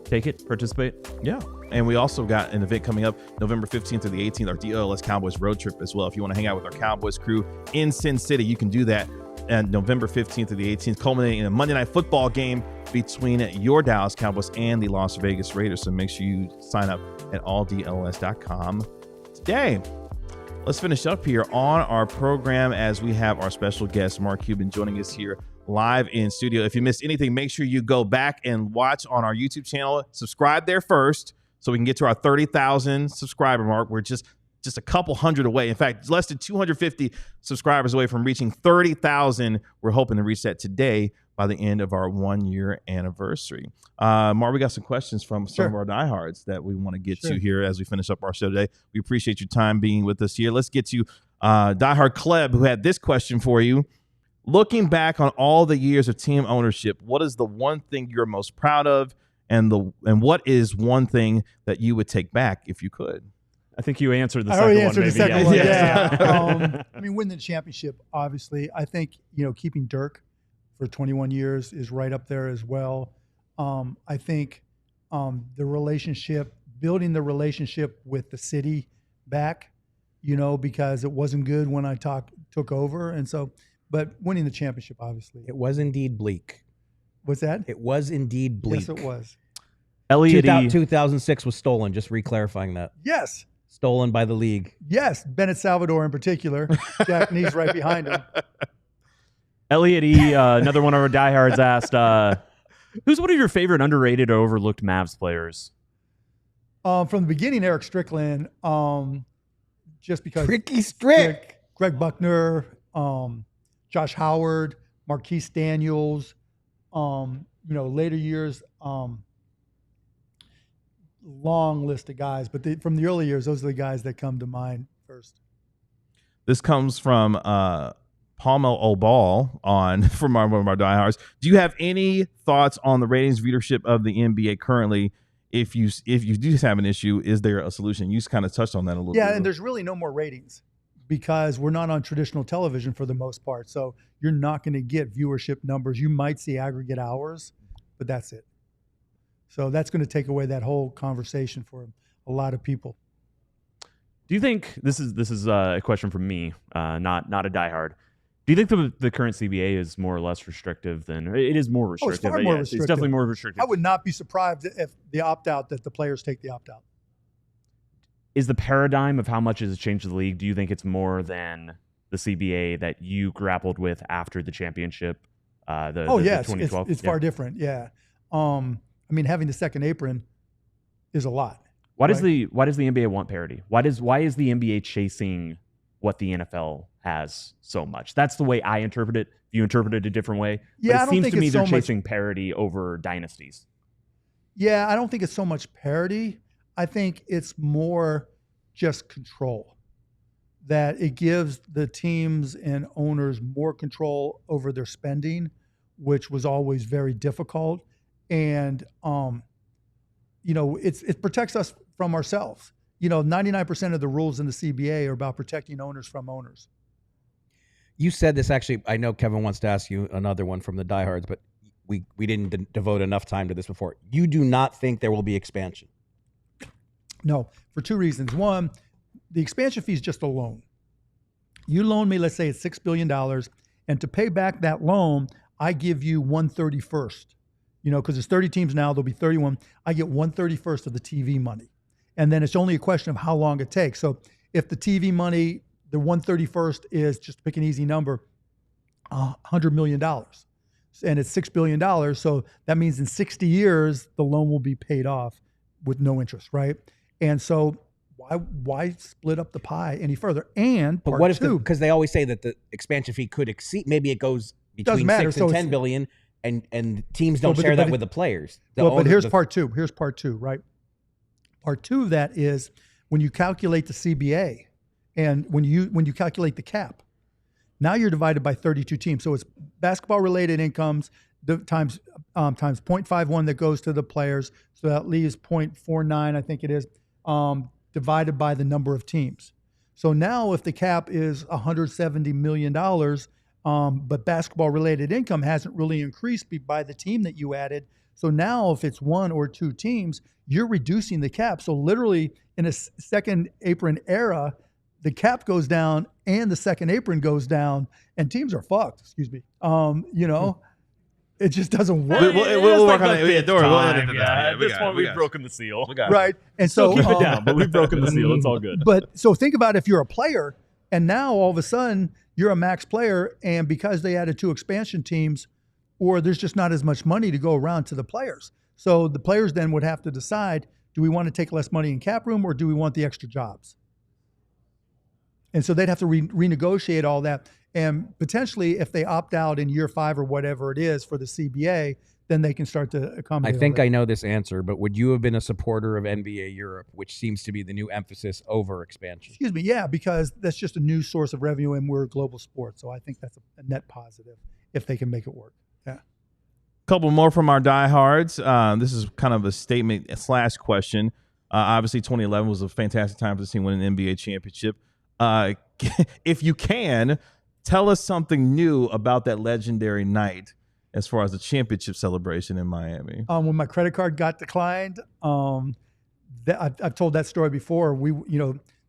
take it, participate. Yeah. And we also got an event coming up November 15th through the 18th, our DLLS Cowboys road trip as well. If you want to hang out with our Cowboys crew in Sin City, you can do that on November 15th through the 18th, culminating in a Monday Night Football game between your Dallas Cowboys and the Las Vegas Raiders. So make sure you sign up at alldlls.com today. Let's finish up here on our program as we have our special guest, Mark Cuban, joining us here live in studio. If you missed anything, make sure you go back and watch on our YouTube channel. Subscribe there first so we can get to our 30,000 subscriber mark. We're just a couple hundred away. In fact, less than 250 subscribers away from reaching 30,000. We're hoping to reach that today by the end of our 1-year anniversary. Mark, we got some questions from some of our diehards that we want to get to here as we finish up our show today. We appreciate your time being with us here. Let's get to diehard Kleb, who had this question for you. Looking back on all the years of team ownership, what is the one thing you're most proud of, and what is one thing that you would take back if you could? I think you answered the I second already one. answered the maybe. second one. Yeah. Yeah. I mean, win the championship, obviously. I think, keeping Dirk for 21 years is right up there as well. I think the relationship, building the relationship with the city back, because it wasn't good when I took over. And so, but winning the championship, obviously. It was indeed bleak. What's that? It was indeed bleak. Yes, it was. Elliott 2006 was stolen, just re-clarifying that. Yes. Stolen by the league. Yes. Bennett Salvador in particular. Jack Nee's right behind him. Elliott E., another one of our diehards, asked, who's one of your favorite underrated or overlooked Mavs players? From the beginning, Eric Strickland, just because. Ricky Strick. Greg Buckner, Josh Howard, Marquise Daniels, later years, long list of guys. But from the early years, those are the guys that come to mind first. This comes from Palmel Obal from one of our diehards. Do you have any thoughts on the ratings viewership of the NBA currently? If you do have an issue, is there a solution? You just kind of touched on that a little bit. Yeah, and there's really no more ratings because we're not on traditional television for the most part. So you're not going to get viewership numbers. You might see aggregate hours, but that's it. So that's going to take away that whole conversation for a lot of people. Do you think this is a question from me, not a diehard? Do you think the current CBA is more or less restrictive than it is more restrictive? It's far more restrictive. It's definitely more restrictive. I would not be surprised if the opt-out that the players take the opt-out. Is the paradigm of how much has changed the league? Do you think it's more than the CBA that you grappled with after the championship? Yes, 2012? it's far different. Yeah, having the second apron is a lot. Why does the NBA want parity? Why is the NBA chasing what the NFL has so much. That's the way I interpret it. You interpret it a different way. Yeah, but I it don't seems think to me it's they're so much- chasing parity over dynasties. Yeah, I don't think it's so much parity. I think it's more just control. That it gives the teams and owners more control over their spending, which was always very difficult. And, it protects us from ourselves. 99% of the rules in the CBA are about protecting owners from owners. You said this actually. I know Kevin wants to ask you another one from the diehards, but we didn't devote enough time to this before. You do not think there will be expansion? No, for two reasons. One, the expansion fee is just a loan. You loan me, let's say it's $6 billion, and to pay back that loan, I give you 1/31st. Because there's 30 teams now, there'll be 31. I get 1/31st of the TV money. And then it's only a question of how long it takes. So if the TV money, the 1/31st is, just to pick an easy number, $100 million. And it's $6 billion. So that means in 60 years, the loan will be paid off with no interest, right? And so why split up the pie any further? And But part what if two, because they always say that the expansion fee could exceed, maybe it goes between matter. 6 So and it's- 10 billion, and teams don't but- share but that it- with the players. but here's part two. Here's part two, right? Part two of that is when you calculate the CBA and when you calculate the cap, now you're divided by 32 teams. So it's basketball related incomes times 0.51 that goes to the players. So that leaves 0.49, I think it is, divided by the number of teams. So now if the cap is $170 million, but basketball related income hasn't really increased by the team that you added. So now if it's one or two teams, you're reducing the cap. So literally in a second apron era, the cap goes down and the second apron goes down and teams are fucked, excuse me. It just doesn't work. We'll work on it. Yeah, don't worry, we'll edit it out. At Yeah, we this got it, point, we we've got it. broken the seal. We got it. Right. And So so keep it down, but we've broken the seal. It's all good. But so think about if you're a player and now all of a sudden you're a max player and because they added 2 expansion teams or there's just not as much money to go around to the players. So the players then would have to decide, do we want to take less money in cap room or do we want the extra jobs? And so they'd have to renegotiate all that. And potentially if they opt out in year 5 or whatever it is for the CBA, then they can start to accommodate. I think I know this answer, but would you have been a supporter of NBA Europe, which seems to be the new emphasis over expansion? Excuse me, yeah, because that's just a new source of revenue and we're a global sport. So I think that's a net positive if they can make it work. Yeah. Couple more from our diehards. This is kind of a statement / question. Obviously, 2011 was a fantastic time for the team winning an NBA championship. If you can, tell us something new about that legendary night as far as the championship celebration in Miami. When my credit card got declined, I've told that story before.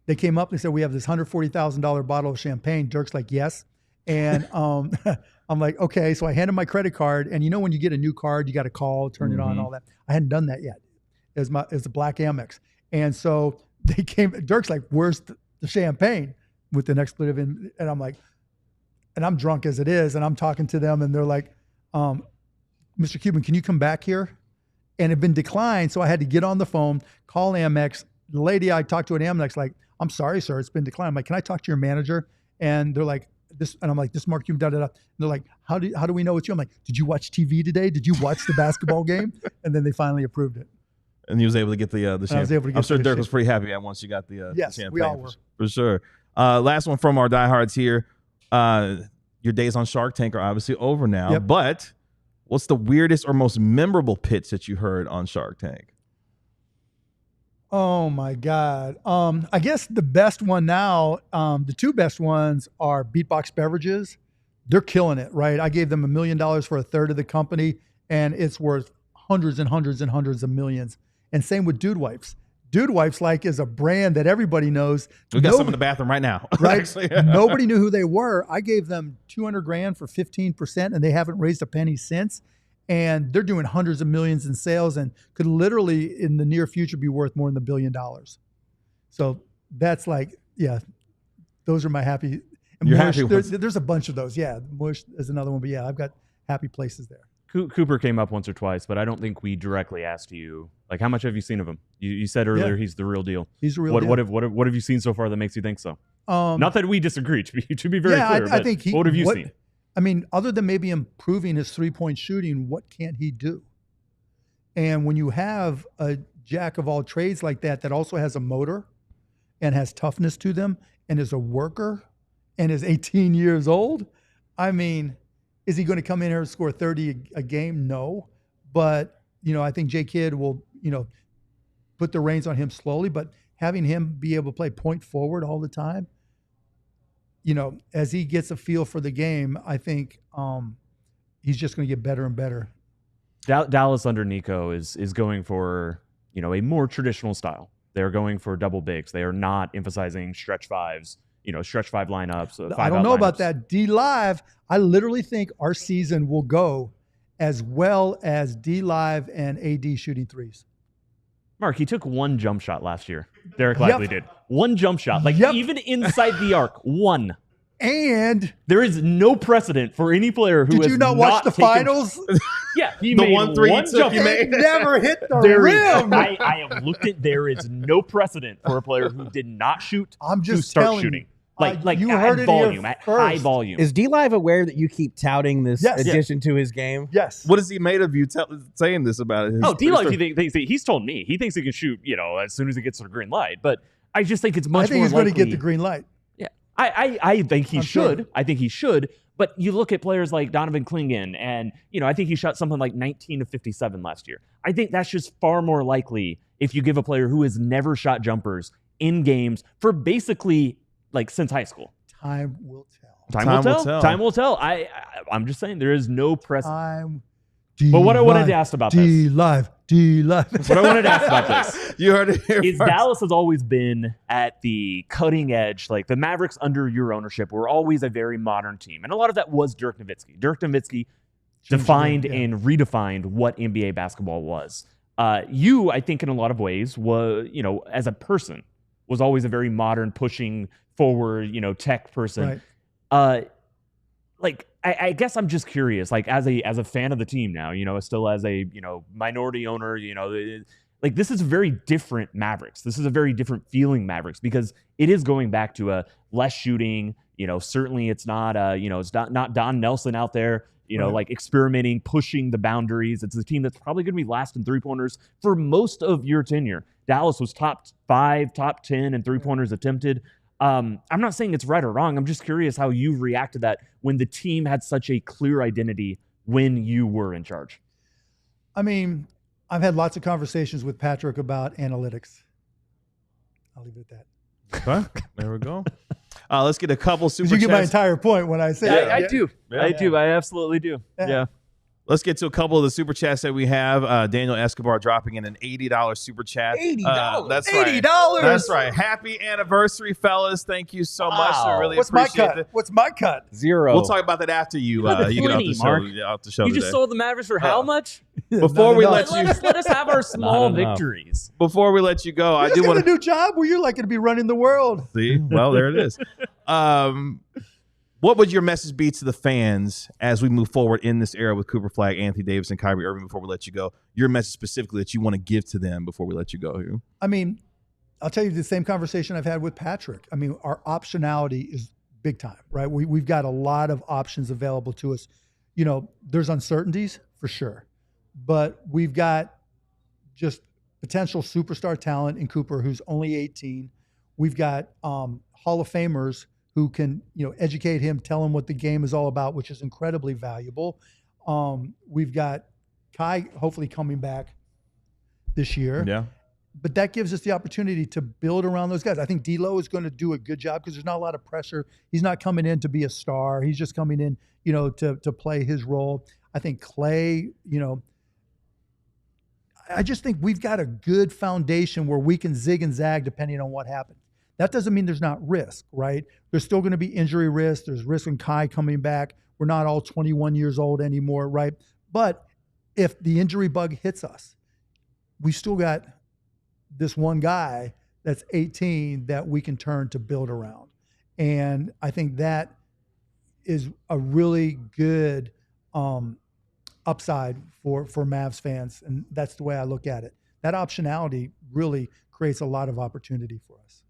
They came up and said, we have this $140,000 bottle of champagne. Dirk's like, yes. And I'm like, okay. So I handed my credit card. And when you get a new card, you got to call, turn it on, all that. I hadn't done that yet. It was a black Amex. And so they came, Dirk's like, where's the champagne with an expletive in? And I'm like, and I'm drunk as it is. And I'm talking to them and they're like, Mr. Cuban, can you come back here? And it had been declined. So I had to get on the phone, call Amex. The lady I talked to at Amex, like, I'm sorry, sir, it's been declined. I'm like, can I talk to your manager? And they're like, this, and I'm like, this Mark Cuban, da, da, da. And they're like, how do we know it's you? I'm like, did you watch TV today? Did you watch the basketball game? And then they finally approved it. And he was able to get the champagne. I was able to get I'm sure the Dirk was pretty happy once you got the Yes, champagne. we all were. For sure. Last one from our diehards here. Your days on Shark Tank are obviously over now, Yep. but what's the weirdest or most memorable pitch that you heard on Shark Tank? Oh my God. I guess the best one now, the 2 best ones are Beatbox Beverages. They're killing it, right? I gave them $1 million for a third of the company and it's worth hundreds and hundreds and hundreds of millions. And same with Dude Wipes. Dude Wipes is a brand that everybody knows. We got some in the bathroom right now. Right? Actually. Nobody knew who they were. I gave them $200,000 for 15% and they haven't raised a penny since. And they're doing hundreds of millions in sales and could literally in the near future be worth more than $1 billion. So that's those are my happy. You're Mush, happy ones. there's a bunch of those. Yeah. Mush is another one, but yeah, I've got happy places there. Cooper came up once or twice, but I don't think we directly asked you, like, how much have you seen of him? You said earlier he's the real deal. He's a real what, deal. what have you seen so far that makes you think so? Not that we disagree, to be very clear. I think what have you seen? I mean, other than maybe improving his 3-point shooting, what can't he do? And when you have a jack of all trades like that also has a motor and has toughness to them and is a worker and is 18 years old, I mean, is he going to come in here and score 30 a game? No. But, I think J. Kidd will, put the reins on him slowly, but having him be able to play point forward all the time, as he gets a feel for the game, I think he's just going to get better and better. Dallas under Nico is going for, a more traditional style. They're going for double bigs. They are not emphasizing stretch fives, stretch five lineups. I don't know about that. D Live, I literally think our season will go as well as D Live and AD shooting threes. Mark, he took one jump shot last year. Derek Lively did. One jump shot. Even inside the arc, one. And there is no precedent for any player who has did you not watch the finals? Yeah, he the made 1-3 one jump. he made. Never hit the rim. I have looked at. There is no precedent for a player who did not shoot I'm just to start telling shooting. You at heard it volume, here at high first. volume. Is D Live aware that you keep touting this Yes. addition to his game? Yes. What is he made of you saying this about it? D-Live, he's told me he thinks he can shoot, as soon as he gets to the green light. But I just think it's much more likely. I think he's going to get the green light. Yeah, I think he should. Sure. I think he should. But you look at players like Donovan Clingan, and I think he shot something like 19 of 57 last year. I think that's just far more likely if you give a player who has never shot jumpers in games for basically since high school. Time will tell. Time will tell. Time will tell. I'm just saying there is no precedent. But what I wanted to ask about this. D-Live. What I wanted to ask about this. You heard it here is first. Dallas has always been at the cutting edge. Like the Mavericks under your ownership were always a very modern team. And a lot of that was Dirk Nowitzki. Dirk Nowitzki defined and redefined what NBA basketball was. You, I think in a lot of ways, was, as a person, was always a very modern, pushing forward, tech person. Right. I guess I'm just curious, as a fan of the team now, still as a, minority owner, this is a very different Mavericks. This is a very different feeling Mavericks because it is going back to a less shooting, certainly it's not, it's not Don Nelson out there, experimenting, pushing the boundaries. It's a team that's probably going to be last in three-pointers for most of your tenure. Dallas was top 5, top 10 in three-pointers attempted. I'm not saying it's right or wrong. I'm just curious how you react to that when the team had such a clear identity when you were in charge. I mean, I've had lots of conversations with Patrick about analytics. I'll leave it at that. Okay, there we go. Let's get a couple super chats. You get my chats. entire point when I say I do. Yeah. I do. I absolutely do. Yeah. Let's get to a couple of the super chats that we have. Daniel Escobar dropping in an $80 super chat. $80. That's $80. Right. That's right. Happy anniversary, fellas. Thank you so much. I really appreciate it. What's my cut? 0. We'll talk about that after you get off the show. You just sold the Mavericks for how much? Before we let us have our small victories. Before we let you go, I do want a new job where you're going to be running the world. See, well, there it is. What would your message be to the fans as we move forward in this era with Cooper Flagg, Anthony Davis, and Kyrie Irving before we let you go? Your message specifically that you want to give to them before we let you go here. I mean, I'll tell you the same conversation I've had with Patrick. I mean, our optionality is big time, right? We've got a lot of options available to us. There's uncertainties for sure, but we've got just potential superstar talent in Cooper, who's only 18. We've got Hall of Famers who can, educate him, tell him what the game is all about, which is incredibly valuable. We've got Kai hopefully coming back this year. Yeah. But that gives us the opportunity to build around those guys. I think D'Lo is going to do a good job because there's not a lot of pressure. He's not coming in to be a star. He's just coming in, to play his role. I think Clay, I just think we've got a good foundation where we can zig and zag depending on what happens. That doesn't mean there's not risk, right? There's still going to be injury risk. There's risk in Kai coming back. We're not all 21 years old anymore, right? But if the injury bug hits us, we still got this one guy that's 18 that we can turn to build around. And I think that is a really good upside for Mavs fans. And that's the way I look at it. That optionality really creates a lot of opportunity for us.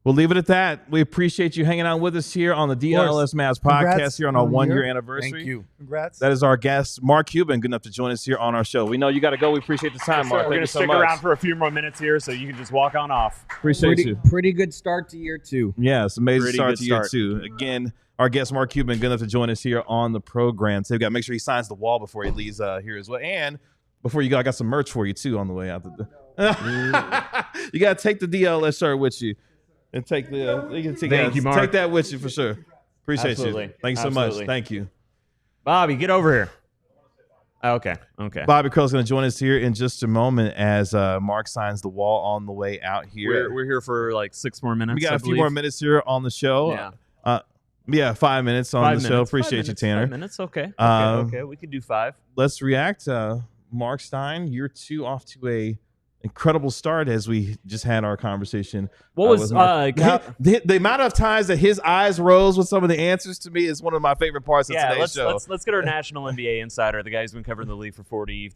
We'll leave it at that. We appreciate you hanging out with us here on the DLLS Mavs podcast Congrats here on our on 1 year your- anniversary. Thank you. Congrats. That is our guest, Mark Cuban, good enough to join us here on our show. We know you got to go. We appreciate the time, Mark. We're Thank going you to so stick much. around for a few more minutes here, so you can just walk on off. Appreciate you. Pretty good start to year 2. Yeah, it's amazing Pretty start good to year start. 2. Again, our guest, Mark Cuban, good got to join us here on the program. So we got to make sure he signs the wall before he leaves here as well. And before you go, I got some merch for you, too, on the way out. You got to take the DLS shirt with you. And take the Thank you, Mark. Take that with you for sure. Appreciate Absolutely. you. Thanks so much. Absolutely. Thank you. Bobby, get over here. Okay. Bobby Curl's going to join us here in just a moment as Mark signs the wall on the way out here. We're here for like 6 more minutes. We got I a few believe. more minutes here on the show. Yeah. 5 minutes on 5 the minutes. show. Appreciate you, Tanner. 5 minutes. Okay. Okay. We could do 5. Let's react. Mark Stein, year 2 off to a incredible start as we just had our conversation. What was with Mark. The amount of times that his eyes rose with some of the answers to me is one of my favorite parts of today's show. Let's get our national NBA insider, the guy who's been covering the league for 30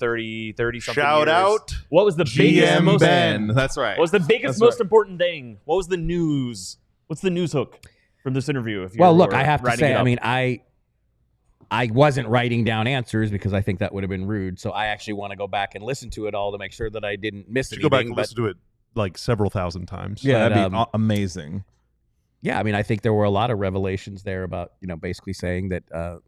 something Shout years. out What was the biggest GM most Ben. That's right. What was the biggest That's most right. important thing? What was the news? What's the news hook from this interview? If Well, you look, were I have to writing say, it up? I mean, I wasn't writing down answers because I think that would have been rude. So I actually want to go back and listen to it all to make sure that I didn't miss should anything. go back and but- listen to it like several thousand times. Yeah, But, that'd be amazing. Yeah, I mean, I think there were a lot of revelations there about, basically saying that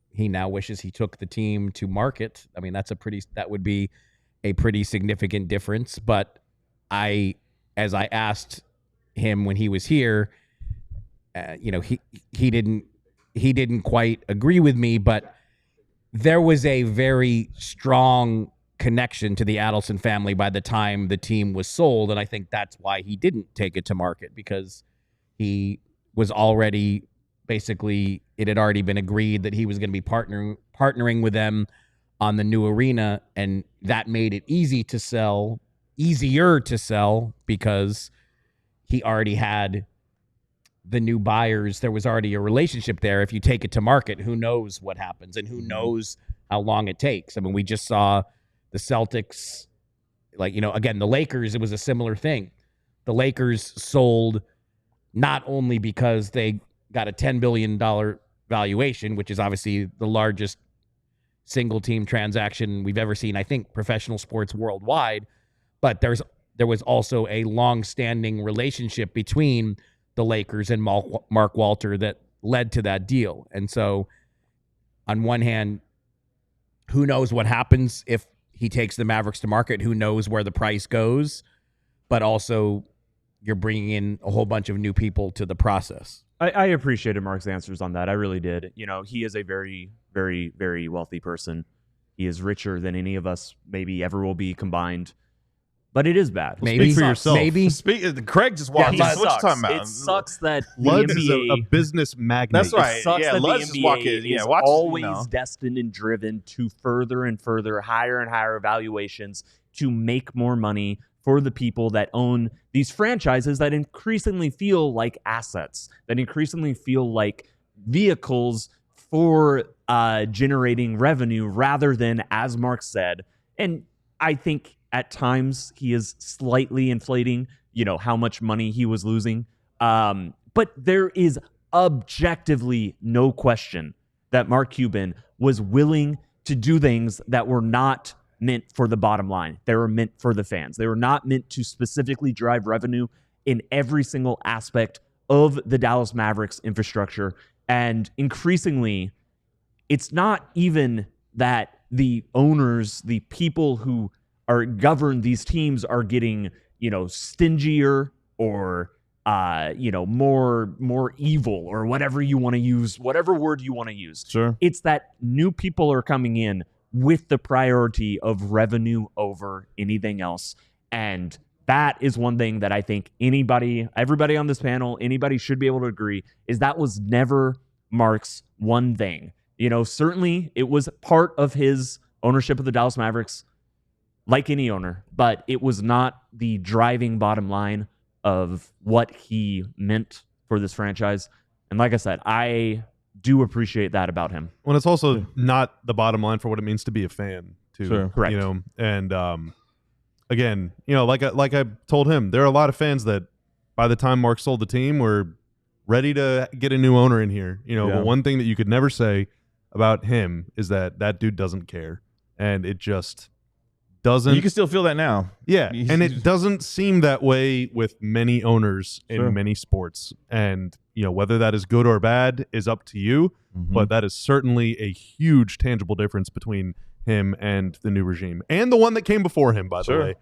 he now wishes he took the team to market. I mean, that would be a pretty significant difference. But as I asked him when he was here, he didn't quite agree with me, but there was a very strong connection to the Adelson family by the time the team was sold. And I think that's why he didn't take it to market, because he was already it had already been agreed that he was going to be partnering with them on the new arena. And that made it easier to sell because he already had the new buyers. There was already a relationship there. If you take it to market, who knows what happens and who knows how long it takes. I mean, we just saw the Celtics, again, the Lakers, it was a similar thing. The Lakers sold not only because they got a $10 billion valuation, which is obviously the largest single team transaction we've ever seen, I think, professional sports worldwide, but there was also a long-standing relationship between the Lakers and Mark Walter that led to that deal. And so on one hand, who knows what happens if he takes the Mavericks to market? Who knows where the price goes? But also you're bringing in a whole bunch of new people to the process. I appreciated Mark's answers on that. I really did. He is a very, very, very wealthy person. He is richer than any of us maybe ever will be combined. But it is bad. Maybe speak for yourself. Maybe Craig just walked in. it What you talking about? It sucks that the Lutz is NBA a business magnate. That's right. It sucks Yeah, that the Lutz just walk NBA in. Yeah, is watch, always destined and driven to further and further, higher and higher valuations to make more money for the people that own these franchises that increasingly feel like assets, that increasingly feel like vehicles for generating revenue rather than, as Mark said, and I think at times he is slightly inflating, how much money he was losing. But there is objectively no question that Mark Cuban was willing to do things that were not meant for the bottom line. They were meant for the fans. They were not meant to specifically drive revenue in every single aspect of the Dallas Mavericks infrastructure. And increasingly, it's not even that the owners, the people who govern these teams are getting, stingier or, more evil or whatever you want to use, whatever word you want to use. Sure. It's that new people are coming in with the priority of revenue over anything else. And that is one thing that I think everybody on this panel, anybody should be able to agree is that was never Mark's one thing. Certainly it was part of his ownership of the Dallas Mavericks, like any owner, but it was not the driving bottom line of what he meant for this franchise. And like I said, I do appreciate that about him. When it's also not the bottom line for what it means to be a fan, too. Sure. Correct. And again, like I told him, there are a lot of fans that by the time Mark sold the team, we're ready to get a new owner in here. But one thing that you could never say about him is that dude doesn't care, and it just doesn't. You can still feel that now. Yeah, and it doesn't seem that way with many owners in many sports. And whether that is good or bad is up to you, but that is certainly a huge tangible difference between him and the new regime, and the one that came before him. By the way,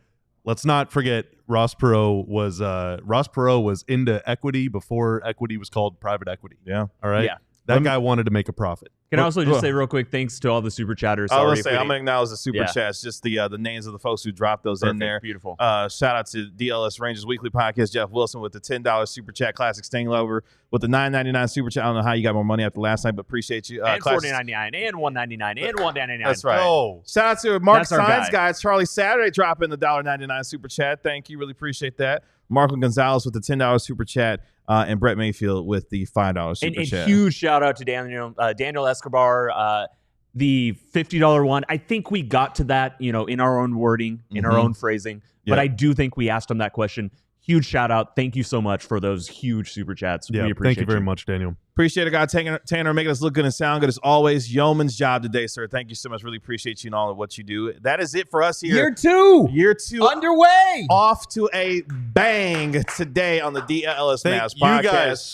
let's not forget Ross Perot was into equity before equity was called private equity. Yeah. All right. Yeah. That guy wanted to make a profit. Can I also just say real quick, thanks to all the super chatters. I'm going to acknowledge the super chats, just the names of the folks who dropped those in there. Beautiful. Shout out to DLS Rangers Weekly Podcast, Jeff Wilson with the $10 super chat, Classic Stanglover with the $9.99 super chat. I don't know how you got more money after last night, but appreciate you. And $40.99 and $1.99 and $1.99. That's right. Oh. Shout out to Mark Signs guy, Charlie Saturday dropping the $1.99 super chat. Thank you. Really appreciate that. Marco Gonzalez with the $10 super chat. And Brett Mayfield with the $5 super chat. And huge shout out to Daniel Escobar, the $50 one. I think we got to that, in our own wording, in our own phrasing. But I do think we asked him that question. Huge shout out. Thank you so much for those huge super chats. Yeah, we appreciate thank you very much, Daniel. Appreciate it, God. Tanner making us look good and sound good as always. Yeoman's job today, sir. Thank you so much. Really appreciate you and all of what you do. That is it for us here. Year two underway. Off to a bang today on the DLLS Mavs podcast. You guys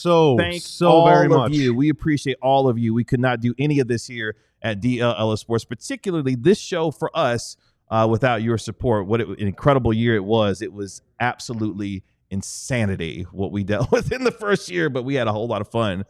so all very much. Of you. We appreciate all of you. We could not do any of this here at DLLS Sports, particularly this show for us, without your support. What an incredible year it was. It was absolutely insanity what we dealt with in the first year, but we had a whole lot of fun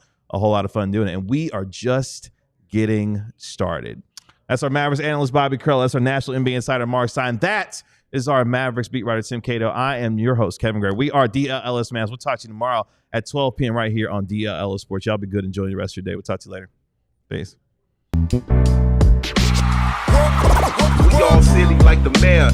doing it, and we are just getting started. That's our Mavericks analyst Bobby Curl. That's our national NBA insider Mark Stein. That is our Mavericks beat writer Tim Cato. I am your host Kevin Gray. We are DLLS Mavs. We'll talk to you tomorrow at 12 p.m. right here on DLLS Sports. Y'all be good. Enjoy the rest of your day. We'll talk to you later. Peace. We all silly like the mayor.